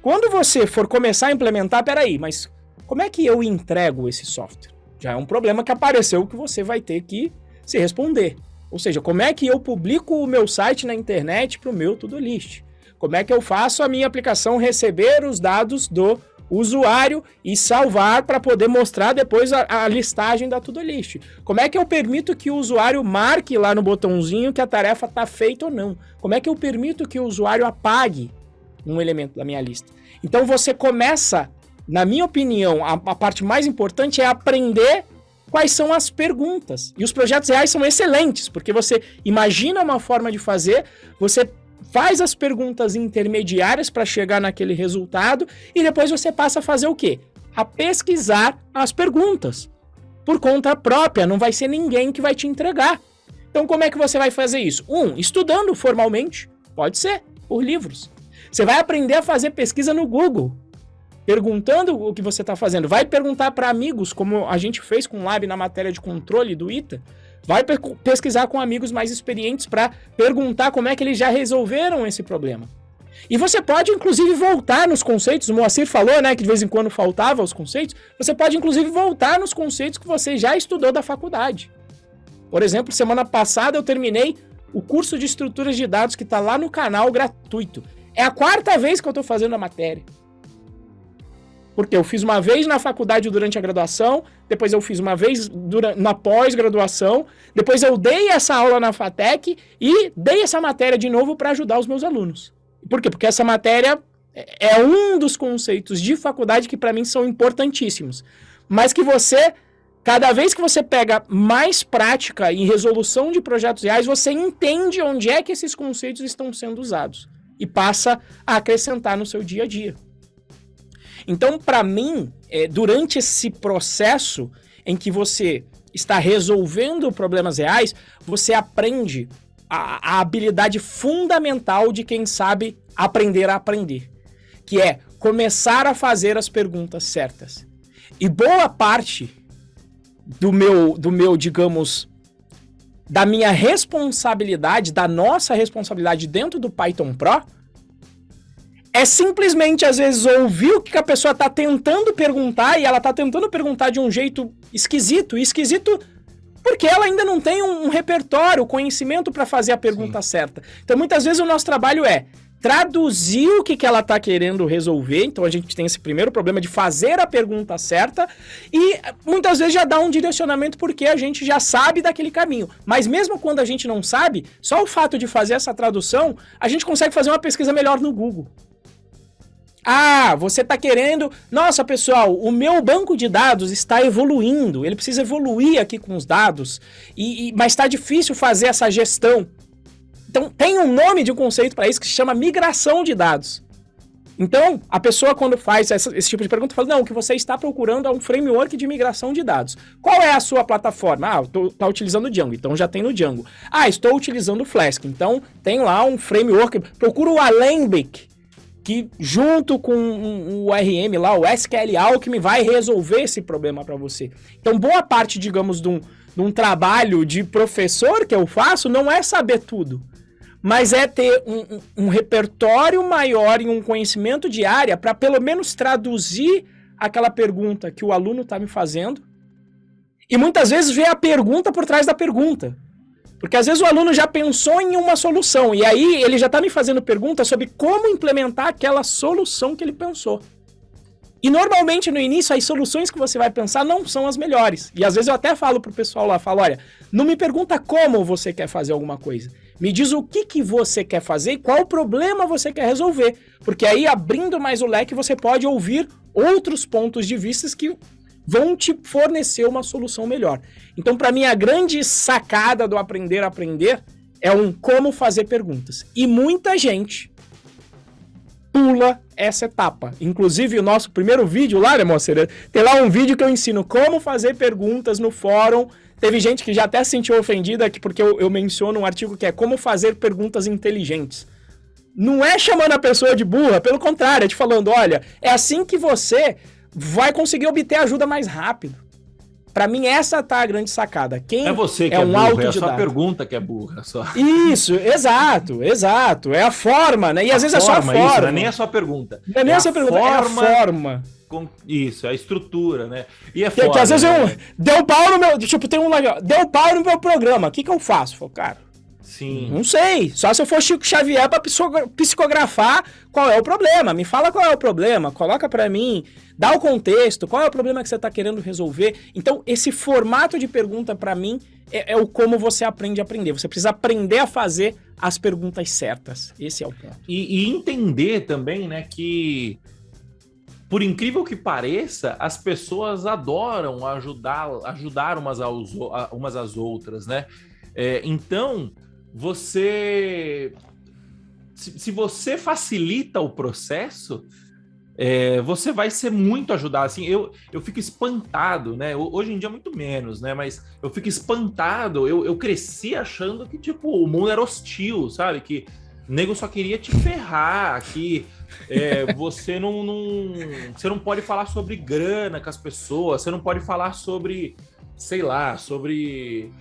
Quando você for começar a implementar, peraí, mas como é que eu entrego esse software? Já é um problema que apareceu que você vai ter que se responder. Ou seja, como é que eu publico o meu site na internet para o meu to-do list? Como é que eu faço a minha aplicação receber os dados do usuário e salvar para poder mostrar depois a listagem da to-do list? Como é que eu permito que o usuário marque lá no botãozinho que a tarefa está feita ou não? Como é que eu permito que o usuário apague um elemento da minha lista? Então você começa, na minha opinião, a parte mais importante é aprender quais são as perguntas. E os projetos reais são excelentes, porque você imagina uma forma de fazer, você faz as perguntas intermediárias para chegar naquele resultado e depois você passa a fazer o quê? A pesquisar as perguntas. Por conta própria, não vai ser ninguém que vai te entregar. Então como é que você vai fazer isso? Estudando formalmente, pode ser, por livros. Você vai aprender a fazer pesquisa no Google, perguntando o que você está fazendo. Vai perguntar para amigos, como a gente fez com o Lab na matéria de controle do ITA. Vai pesquisar com amigos mais experientes para perguntar como é que eles já resolveram esse problema. E você pode, inclusive, voltar nos conceitos. O Moacir falou, né, que de vez em quando faltava os conceitos. Você pode, inclusive, voltar nos conceitos que você já estudou da faculdade. Por exemplo, semana passada eu terminei o curso de estruturas de dados que está lá no canal gratuito. É a 4ª vez que eu estou fazendo a matéria. Porque eu fiz uma vez na faculdade durante a graduação, depois eu fiz uma vez na pós-graduação, depois eu dei essa aula na FATEC e dei essa matéria de novo para ajudar os meus alunos. Por quê? Porque essa matéria é um dos conceitos de faculdade que para mim são importantíssimos. Mas que você, cada vez que você pega mais prática em resolução de projetos reais, você entende onde é que esses conceitos estão sendo usados e passa a acrescentar no seu dia a dia. Então, para mim, durante esse processo em que você está resolvendo problemas reais, você aprende a habilidade fundamental de quem sabe aprender a aprender, que é começar a fazer as perguntas certas. E boa parte do meu, digamos, da minha responsabilidade, da nossa responsabilidade dentro do Python Pro, é simplesmente, às vezes, ouvir o que a pessoa está tentando perguntar e ela está tentando perguntar de um jeito esquisito. E esquisito porque ela ainda não tem um repertório, conhecimento para fazer a pergunta certa. Então, muitas vezes, o nosso trabalho é traduzir o que ela está querendo resolver. Então, a gente tem esse primeiro problema de fazer a pergunta certa e, muitas vezes, já dá um direcionamento porque a gente já sabe daquele caminho. Mas mesmo quando a gente não sabe, só o fato de fazer essa tradução, a gente consegue fazer uma pesquisa melhor no Google. Ah, você está querendo... Nossa, pessoal, o meu banco de dados está evoluindo. Ele precisa evoluir aqui com os dados. Mas está difícil fazer essa gestão. Então, tem um nome de um conceito para isso que se chama migração de dados. Então, a pessoa quando faz esse tipo de pergunta, fala, não, o que você está procurando é um framework de migração de dados. Qual é a sua plataforma? Ah, está utilizando o Django, então já tem no Django. Ah, estou utilizando o Flask, então tem lá um framework. Procura o Alembic, que junto com o RM lá, o SQL Alchemy, vai resolver esse problema para você. Então, boa parte, digamos, de um trabalho de professor que eu faço não é saber tudo, mas é ter um repertório maior e um conhecimento de área para pelo menos traduzir aquela pergunta que o aluno está me fazendo e muitas vezes ver a pergunta por trás da pergunta. Porque às vezes o aluno já pensou em uma solução e aí ele já está me fazendo perguntas sobre como implementar aquela solução que ele pensou. E normalmente no início as soluções que você vai pensar não são as melhores. E às vezes eu até falo pro pessoal lá, olha, não me pergunta como você quer fazer alguma coisa. Me diz o que você quer fazer e qual problema você quer resolver. Porque aí abrindo mais o leque você pode ouvir outros pontos de vista que vão te fornecer uma solução melhor. Então, para mim, a grande sacada do aprender a aprender é como fazer perguntas. E muita gente pula essa etapa. Inclusive, o nosso primeiro vídeo lá, né, moça? Tem lá um vídeo que eu ensino como fazer perguntas no fórum. Teve gente que já até se sentiu ofendida aqui porque eu menciono um artigo que é como fazer perguntas inteligentes. Não é chamando a pessoa de burra, pelo contrário, é te falando, olha, é assim que você vai conseguir obter ajuda mais rápido. Pra mim, essa tá a grande sacada. Quem é você que é um burro, é a autodidata. sua pergunta que é burra. Só. Isso, exato. É a forma, né? E às vezes é só a forma. Isso, não é nem a sua pergunta. Não é nem a sua pergunta, é a forma. Isso, é a estrutura, né? E é forma. Que às vezes deu pau no meu... Tipo, tem um lá, deu pau no meu programa. O que eu faço? Falo, cara... Sim. Não sei. Só se eu for Chico Xavier pra psicografar qual é o problema. Me fala qual é o problema. Coloca pra mim. Dá o contexto. Qual é o problema que você tá querendo resolver? Então, esse formato de pergunta pra mim é o como você aprende a aprender. Você precisa aprender a fazer as perguntas certas. Esse é o ponto. E entender também, né, que por incrível que pareça, as pessoas adoram ajudar umas às outras, né? Então... se você facilita o processo, você vai ser muito ajudado. Assim, eu fico espantado, né? Hoje em dia muito menos, né? Mas eu fico espantado. Eu cresci achando que tipo o mundo era hostil, sabe? Que o nego só queria te ferrar, que você não pode falar sobre grana com as pessoas, você não pode falar sobre, sei lá, sobre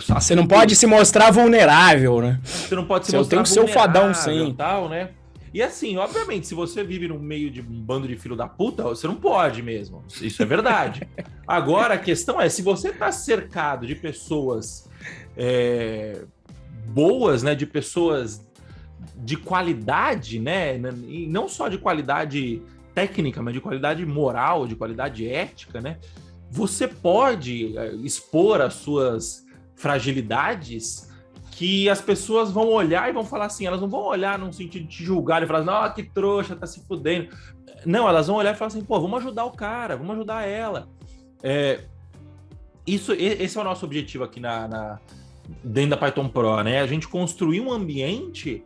Você não pode se mostrar vulnerável, né? Você não pode se eu mostrar tenho que ser o fadão, vulnerável sim. e tal, né? E assim, obviamente, se você vive no meio de um bando de filho da puta, você não pode mesmo. Isso é verdade. Agora, a questão é, se você tá cercado de pessoas boas, né? De pessoas de qualidade, né? E não só de qualidade técnica, mas de qualidade moral, de qualidade ética, né? Você pode expor as suas fragilidades que as pessoas vão olhar e vão falar assim, elas não vão olhar num sentido de te julgar e falar, não, que trouxa, tá se fudendo. Não, elas vão olhar e falar assim, pô, vamos ajudar o cara, vamos ajudar ela. Esse é o nosso objetivo aqui dentro da Python Pro, né? A gente construir um ambiente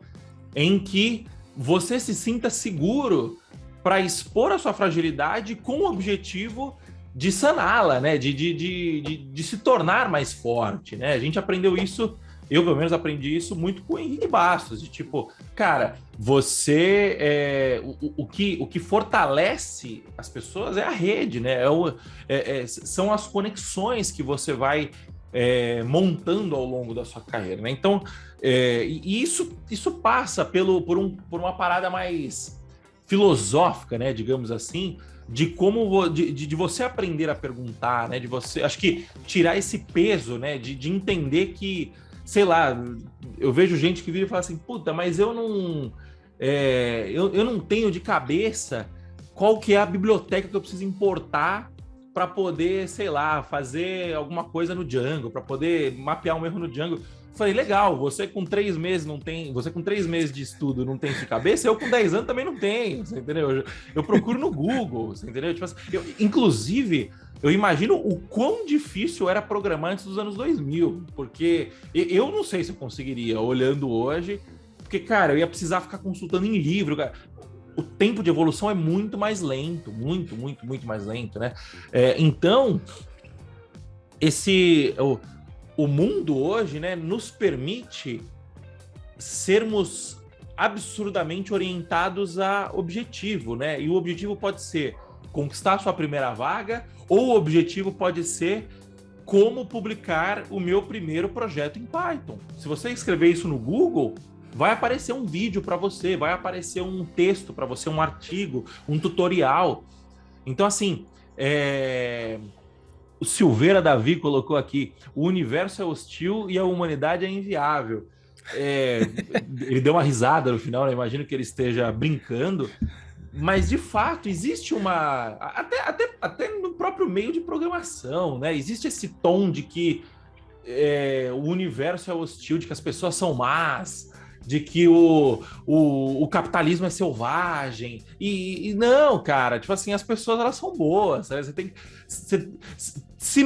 em que você se sinta seguro para expor a sua fragilidade com o objetivo de saná-la, né? De se tornar mais forte, né? A gente aprendeu isso, eu pelo menos aprendi isso muito com o Henrique Bastos, de tipo, cara, você o que fortalece as pessoas é a rede, né? São as conexões que você vai montando ao longo da sua carreira, né? Então, e isso passa por uma parada mais filosófica, né? Digamos assim, de como de você aprender a perguntar, né? De você, acho que tirar esse peso, né? De entender que, sei lá, eu vejo gente que vira e fala assim, puta, mas eu não tenho de cabeça qual que é a biblioteca que eu preciso importar para poder, sei lá, fazer alguma coisa no Django, para poder mapear um erro no Django. Falei, legal, você com 3 meses não tem, você com 3 meses de estudo não tem isso de cabeça, eu com 10 anos também não tenho, você entendeu? Eu procuro no Google, você entendeu? Tipo assim, inclusive, eu imagino o quão difícil era programar antes dos anos 2000, porque eu não sei se eu conseguiria, olhando hoje, porque, cara, eu ia precisar ficar consultando em livro, cara. O tempo de evolução é muito mais lento, muito, muito, muito mais lento, né? Então, o mundo hoje, né, nos permite sermos absurdamente orientados a objetivo, né? E o objetivo pode ser conquistar a sua primeira vaga, ou o objetivo pode ser como publicar o meu primeiro projeto em Python. Se você escrever isso no Google, vai aparecer um vídeo para você, vai aparecer um texto para você, um artigo, um tutorial. Então, assim, o Silveira Davi colocou aqui, o universo é hostil e a humanidade é inviável. Ele deu uma risada no final, né? Imagino que ele esteja brincando, mas de fato existe uma... Até no próprio meio de programação, né? Existe esse tom de que o universo é hostil, de que as pessoas são más, de que o capitalismo é selvagem. E não, cara, tipo assim, as pessoas elas são boas. Né? Você tem se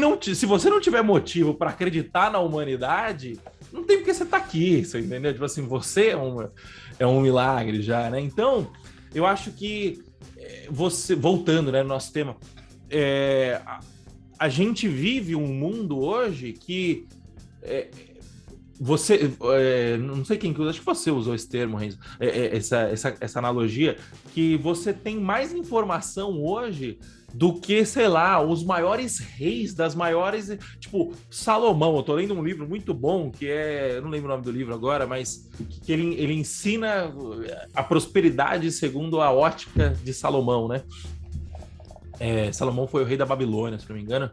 você não tiver motivo para acreditar na humanidade, não tem porque você tá aqui, você entendeu? Tipo assim, você é um milagre já, né? Então, eu acho que voltando, né, no nosso tema, a gente vive um mundo hoje que você, não sei quem que usa, acho que você usou esse termo, Renzo, essa analogia, que você tem mais informação hoje do que, sei lá, os maiores reis das maiores, tipo, Salomão. Eu tô lendo um livro muito bom, que eu não lembro o nome do livro agora, mas que ele ensina a prosperidade segundo a ótica de Salomão, né? Salomão foi o rei da Babilônia, se não me engano.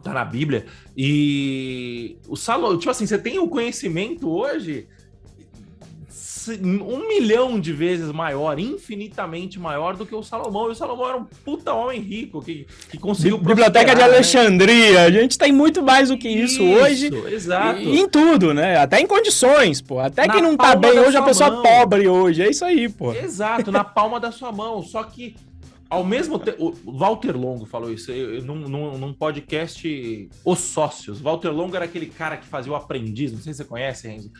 Tá na Bíblia. E o Salomão, tipo assim, você tem o conhecimento hoje 1 milhão de vezes maior, infinitamente maior do que o Salomão. E o Salomão era um puta homem rico que conseguiu Biblioteca de Alexandria, né? A gente tem muito mais do que isso hoje. Exato. E em tudo, né? Até em condições, pô. Até quem não tá bem hoje, a pessoa pobre hoje. É isso aí, pô. Exato, na palma da sua mão. Só que ao mesmo tempo, o Walter Longo falou isso num podcast Os Sócios. Walter Longo era aquele cara que fazia o Aprendiz, não sei se você conhece, Renzo,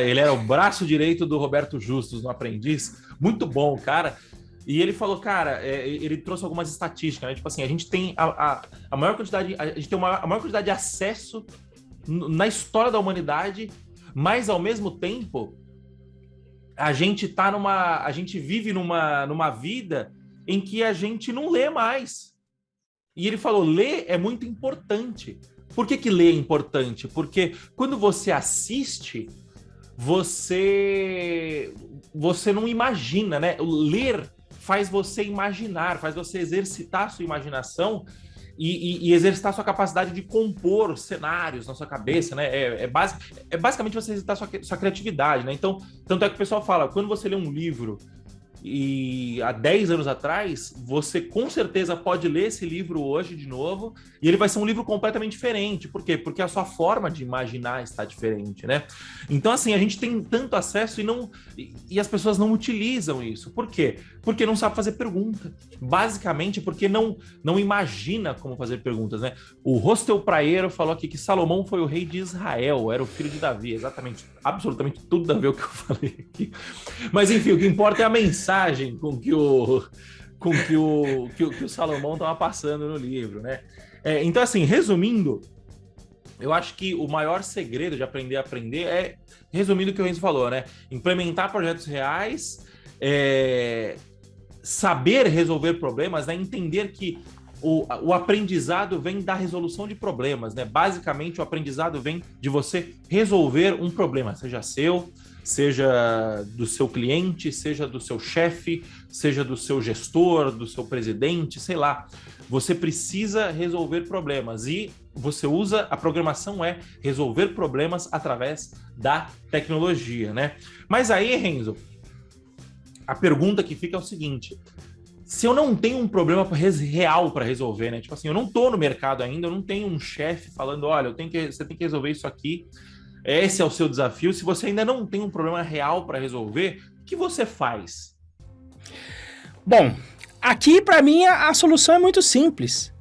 ele era o braço direito do Roberto Justus no Aprendiz, muito bom, cara. E ele falou, cara, ele trouxe algumas estatísticas, né? Tipo assim, a gente tem a maior quantidade, a gente tem a maior quantidade de acesso na história da humanidade, mas ao mesmo tempo a gente vive numa vida em que a gente não lê mais. E ele falou, ler é muito importante, Por que ler é importante? Porque quando você assiste, você não imagina, né? O ler faz você imaginar, faz você exercitar a sua imaginação e exercitar a sua capacidade de compor cenários na sua cabeça, né? Basicamente você exercitar a sua criatividade, né? Então, tanto é que o pessoal fala, quando você lê um livro e há 10 anos atrás, você com certeza pode ler esse livro hoje de novo, e ele vai ser um livro completamente diferente. Por quê? Porque a sua forma de imaginar está diferente, né? Então, assim, a gente tem tanto acesso e as pessoas não utilizam isso. Por quê? Porque não sabe fazer pergunta. Basicamente, porque não imagina como fazer perguntas, né? O Hostel Praeiro falou aqui que Salomão foi o rei de Israel, era o filho de Davi. Exatamente, absolutamente tudo a ver o que eu falei aqui. Mas, enfim, o que importa é a mensagem com que o Salomão estava passando no livro, né? Então, assim, resumindo, eu acho que o maior segredo de aprender a aprender é, resumindo o que o Renzo falou, né? Implementar projetos reais, saber resolver problemas, né? Entender que o aprendizado vem da resolução de problemas, né? Basicamente, o aprendizado vem de você resolver um problema, seja seu, seja do seu cliente, seja do seu chefe, seja do seu gestor, do seu presidente, sei lá. Você precisa resolver problemas e você usa, a programação resolver problemas através da tecnologia, né? Mas aí, Renzo, a pergunta que fica é o seguinte: se eu não tenho um problema real para resolver, né? Tipo assim, eu não tô no mercado ainda, eu não tenho um chefe falando, olha, você tem que resolver isso aqui, esse é o seu desafio. Se você ainda não tem um problema real para resolver, o que você faz? Bom, aqui para mim a solução é muito simples.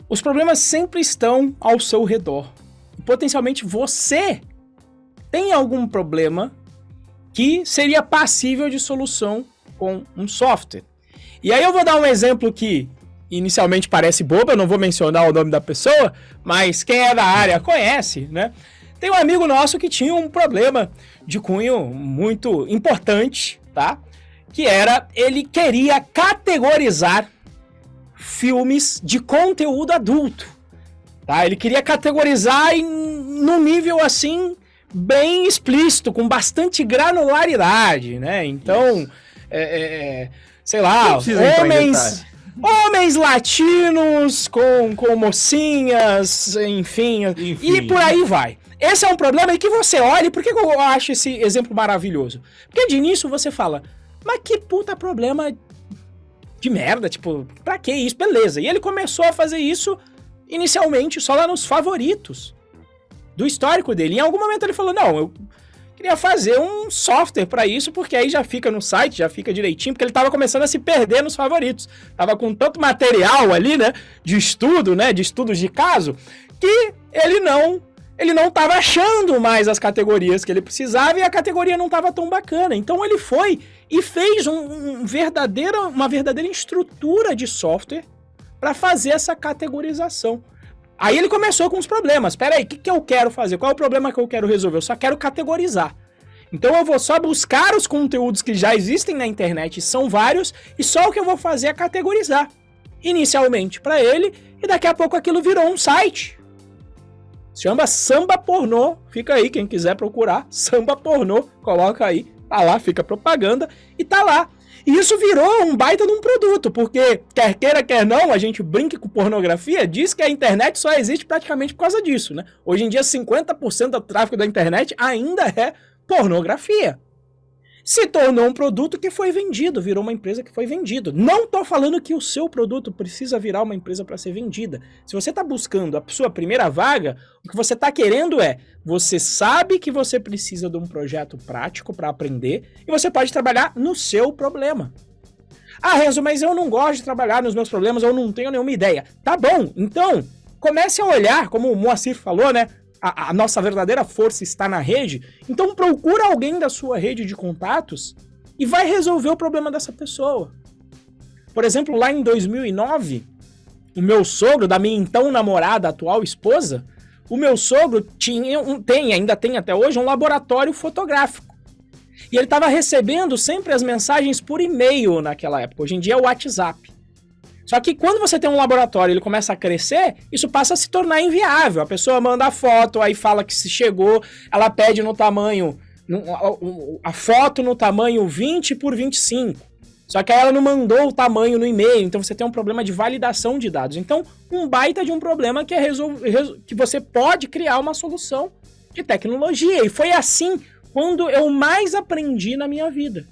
Os problemas sempre estão ao seu redor. Potencialmente você tem algum problema que seria passível de solução com um software. E aí eu vou dar um exemplo que inicialmente parece bobo, eu não vou mencionar o nome da pessoa, mas quem é da área conhece, né? Tem um amigo nosso que tinha um problema de cunho muito importante, tá? Que era, ele queria categorizar filmes de conteúdo adulto, tá? Ele queria categorizar num nível, assim, bem explícito, com bastante granularidade, né? Então, sei lá, homens latinos com mocinhas, enfim, e por aí vai. Esse é um problema que você olha, por que eu acho esse exemplo maravilhoso? Porque de início você fala, mas que puta problema de merda, tipo, pra que isso? Beleza. E ele começou a fazer isso inicialmente só lá nos favoritos do histórico dele. Em algum momento ele falou, não, eu queria fazer um software pra isso, porque aí já fica no site, já fica direitinho, porque ele tava começando a se perder nos favoritos. Tava com tanto material ali, né, de estudo, né, de estudos de caso, que ele não estava achando mais as categorias que ele precisava e a categoria não estava tão bacana. Então ele foi e fez uma verdadeira estrutura de software para fazer essa categorização. Aí ele começou com os problemas. Espera aí, o que eu quero fazer? Qual é o problema que eu quero resolver? Eu só quero categorizar. Então eu vou só buscar os conteúdos que já existem na internet, são vários, e só o que eu vou fazer é categorizar. Inicialmente para ele, e daqui a pouco aquilo virou um site. Se chama Samba Pornô, fica aí, quem quiser procurar, Samba Pornô, coloca aí, tá lá, fica propaganda, e tá lá. E isso virou um baita de um produto, porque quer queira, quer não, a gente brinca com pornografia, diz que a internet só existe praticamente por causa disso, né? Hoje em dia, 50% do tráfego da internet ainda é pornografia. Se tornou um produto que foi vendido, virou uma empresa que foi vendida. Não tô falando que o seu produto precisa virar uma empresa para ser vendida. Se você tá buscando a sua primeira vaga, o que você tá querendo você sabe que você precisa de um projeto prático para aprender e você pode trabalhar no seu problema. Ah, Renzo, mas eu não gosto de trabalhar nos meus problemas, eu não tenho nenhuma ideia. Tá bom, então comece a olhar, como o Moacir falou, né? A nossa verdadeira força está na rede, então procura alguém da sua rede de contatos e vai resolver o problema dessa pessoa. Por exemplo, lá em 2009, o meu sogro, da minha então namorada, atual esposa, o meu sogro ainda tem até hoje, um laboratório fotográfico. E ele estava recebendo sempre as mensagens por e-mail naquela época, hoje em dia é o WhatsApp. Só que quando você tem um laboratório e ele começa a crescer, isso passa a se tornar inviável. A pessoa manda a foto, aí fala que se chegou, ela pede no tamanho, a foto no tamanho 20 por 25. Só que aí ela não mandou o tamanho no e-mail, então você tem um problema de validação de dados. Então, um baita de um problema que que você pode criar uma solução de tecnologia. E foi assim quando eu mais aprendi na minha vida.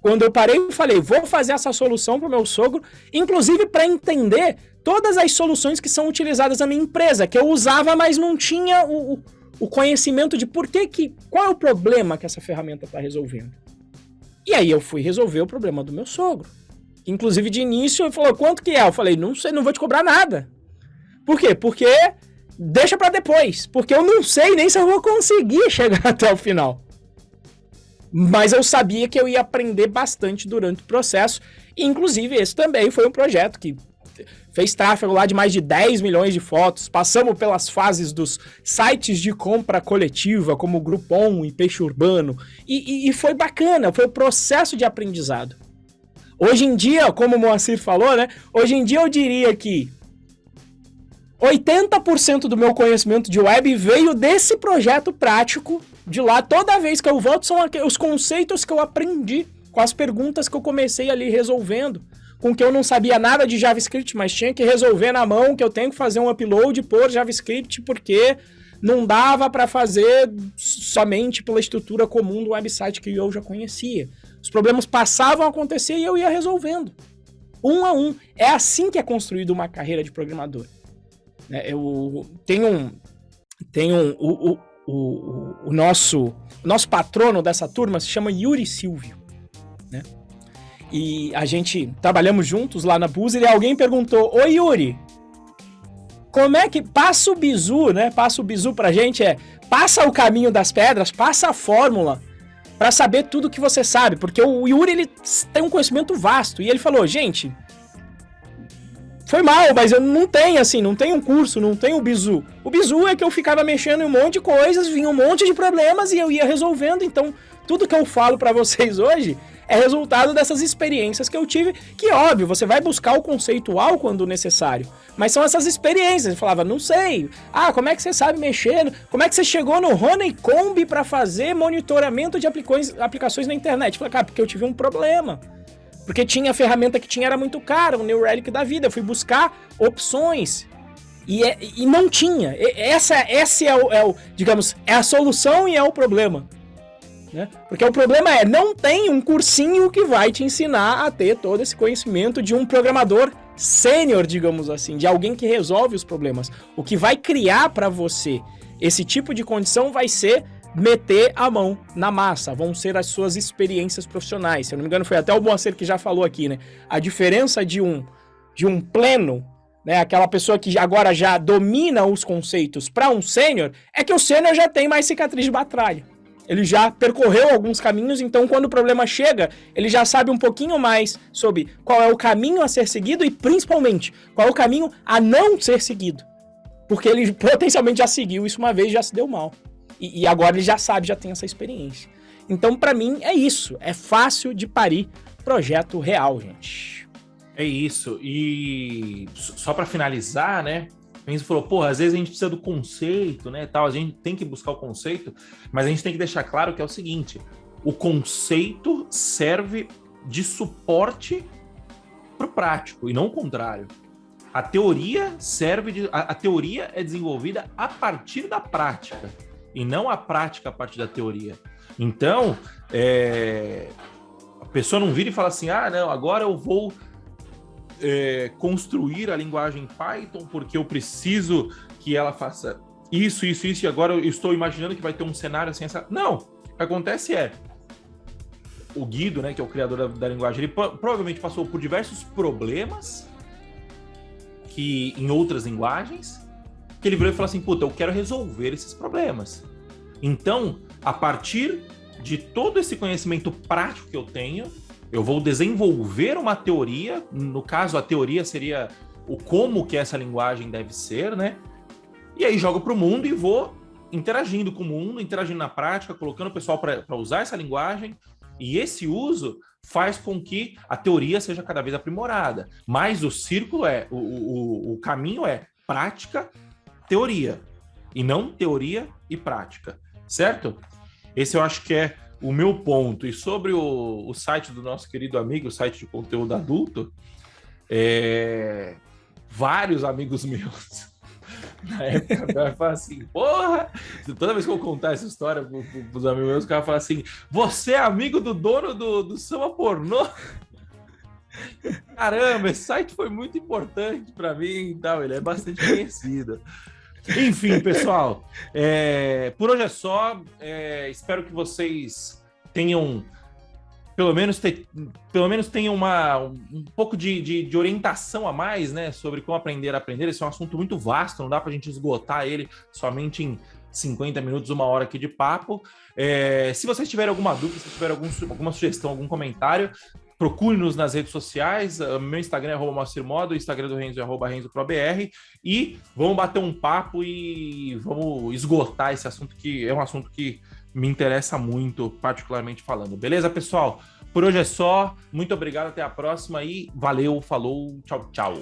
Quando eu parei e falei, vou fazer essa solução para o meu sogro, inclusive para entender todas as soluções que são utilizadas na minha empresa, que eu usava, mas não tinha o conhecimento de qual é o problema que essa ferramenta está resolvendo. E aí eu fui resolver o problema do meu sogro. Inclusive, de início, ele falou, quanto que é? Eu falei, não sei, não vou te cobrar nada. Por quê? Porque deixa para depois. Porque eu não sei nem se eu vou conseguir chegar até o final. Mas eu sabia que eu ia aprender bastante durante o processo. E, inclusive, esse também foi um projeto que fez tráfego lá de mais de 10 milhões de fotos. Passamos pelas fases dos sites de compra coletiva, como Groupon e Peixe Urbano. E foi bacana, foi o processo de aprendizado. Hoje em dia, como o Moacir falou, né? Hoje em dia eu diria que 80% do meu conhecimento de web veio desse projeto prático. De lá, toda vez que eu volto, são os conceitos que eu aprendi com as perguntas que eu comecei ali resolvendo. Com que eu não sabia nada de JavaScript, mas tinha que resolver na mão, que eu tenho que fazer um upload por JavaScript, porque não dava para fazer somente pela estrutura comum do website que eu já conhecia. Os problemas passavam a acontecer e eu ia resolvendo. Um a um. É assim que é construída uma carreira de programador. Eu tenho o nosso patrono dessa turma se chama Yuri Silvio, né? E a gente trabalhamos juntos lá na Buzer e alguém perguntou, ô Yuri, como é que passa o bizu, né? Passa o bizu pra gente, passa o caminho das pedras, passa a fórmula pra saber tudo que você sabe, porque o Yuri, ele tem um conhecimento vasto, e ele falou, gente, foi mal, mas eu não tenho um curso, não tenho o bizu. O bizu é que eu ficava mexendo em um monte de coisas, vinha um monte de problemas e eu ia resolvendo. Então, tudo que eu falo pra vocês hoje é resultado dessas experiências que eu tive, que óbvio, você vai buscar o conceitual quando necessário, mas são essas experiências. Eu falava, não sei, como é que você sabe mexer? Como é que você chegou no Honeycomb pra fazer monitoramento de aplicações na internet? Eu falei, cara, porque eu tive um problema. Porque tinha a ferramenta que tinha, era muito cara, um New Relic da vida. Eu fui buscar opções e não tinha. Esse é o, digamos, é a solução e é o problema. Né? Porque o problema não tem um cursinho que vai te ensinar a ter todo esse conhecimento de um programador sênior, digamos assim, de alguém que resolve os problemas. O que vai criar para você esse tipo de condição vai ser meter a mão na massa, vão ser as suas experiências profissionais. Se eu não me engano, foi até o Moacir que já falou aqui, né? A diferença de um pleno, né? Aquela pessoa que agora já domina os conceitos para um sênior, é que o sênior já tem mais cicatriz de batalha. Ele já percorreu alguns caminhos, então quando o problema chega, ele já sabe um pouquinho mais sobre qual é o caminho a ser seguido e, principalmente, qual é o caminho a não ser seguido. Porque ele potencialmente já seguiu isso uma vez e já se deu mal. E agora ele já sabe, já tem essa experiência. Então, pra mim, é isso. É fácil de parir projeto real, gente. É isso. E só pra finalizar, né? A gente falou, porra, às vezes a gente precisa do conceito, né? Tal, a gente tem que buscar o conceito, mas a gente tem que deixar claro que é o seguinte: o conceito serve de suporte pro prático, e não o contrário. A teoria a teoria é desenvolvida a partir da prática. E não a prática a partir da teoria. Então, a pessoa não vira e fala assim, não, agora eu vou construir a linguagem Python porque eu preciso que ela faça isso, e agora eu estou imaginando que vai ter um cenário assim, essa... Não, o que acontece o Guido, né, que é o criador da linguagem, ele provavelmente passou por diversos problemas que em outras linguagens, que ele virou e falou assim, puta, eu quero resolver esses problemas. Então, a partir de todo esse conhecimento prático que eu tenho, eu vou desenvolver uma teoria, no caso a teoria seria o como que essa linguagem deve ser, né? E aí jogo para o mundo e vou interagindo com o mundo, interagindo na prática, colocando o pessoal para usar essa linguagem, E esse uso faz com que a teoria seja cada vez aprimorada. Mas o círculo o caminho é prática, teoria, e não teoria e prática, certo? Esse eu acho que é o meu ponto. E sobre o site do nosso querido amigo, o site de conteúdo adulto, vários amigos meus na época vai falar assim, porra, toda vez que eu contar essa história pros amigos meus, o cara fala assim, você é amigo do dono do Samba Pornô? Caramba, esse site foi muito importante para mim e tal, ele é bastante conhecido. Enfim, pessoal, por hoje é só, espero que vocês tenham pelo menos tenham um pouco de orientação a mais, né, sobre como aprender a aprender. Esse é um assunto muito vasto, não dá para a gente esgotar ele somente em 50 minutos, 1 hora aqui de papo. Se vocês tiverem alguma dúvida, se tiverem alguma sugestão, algum comentário, procure-nos nas redes sociais. Meu Instagram é @moacirmoda, o Instagram do Renzo é @renzoprobr, e vamos bater um papo e vamos esgotar esse assunto, que é um assunto que me interessa muito, particularmente falando. Beleza, pessoal? Por hoje é só. Muito obrigado, até a próxima e valeu, falou, tchau, tchau.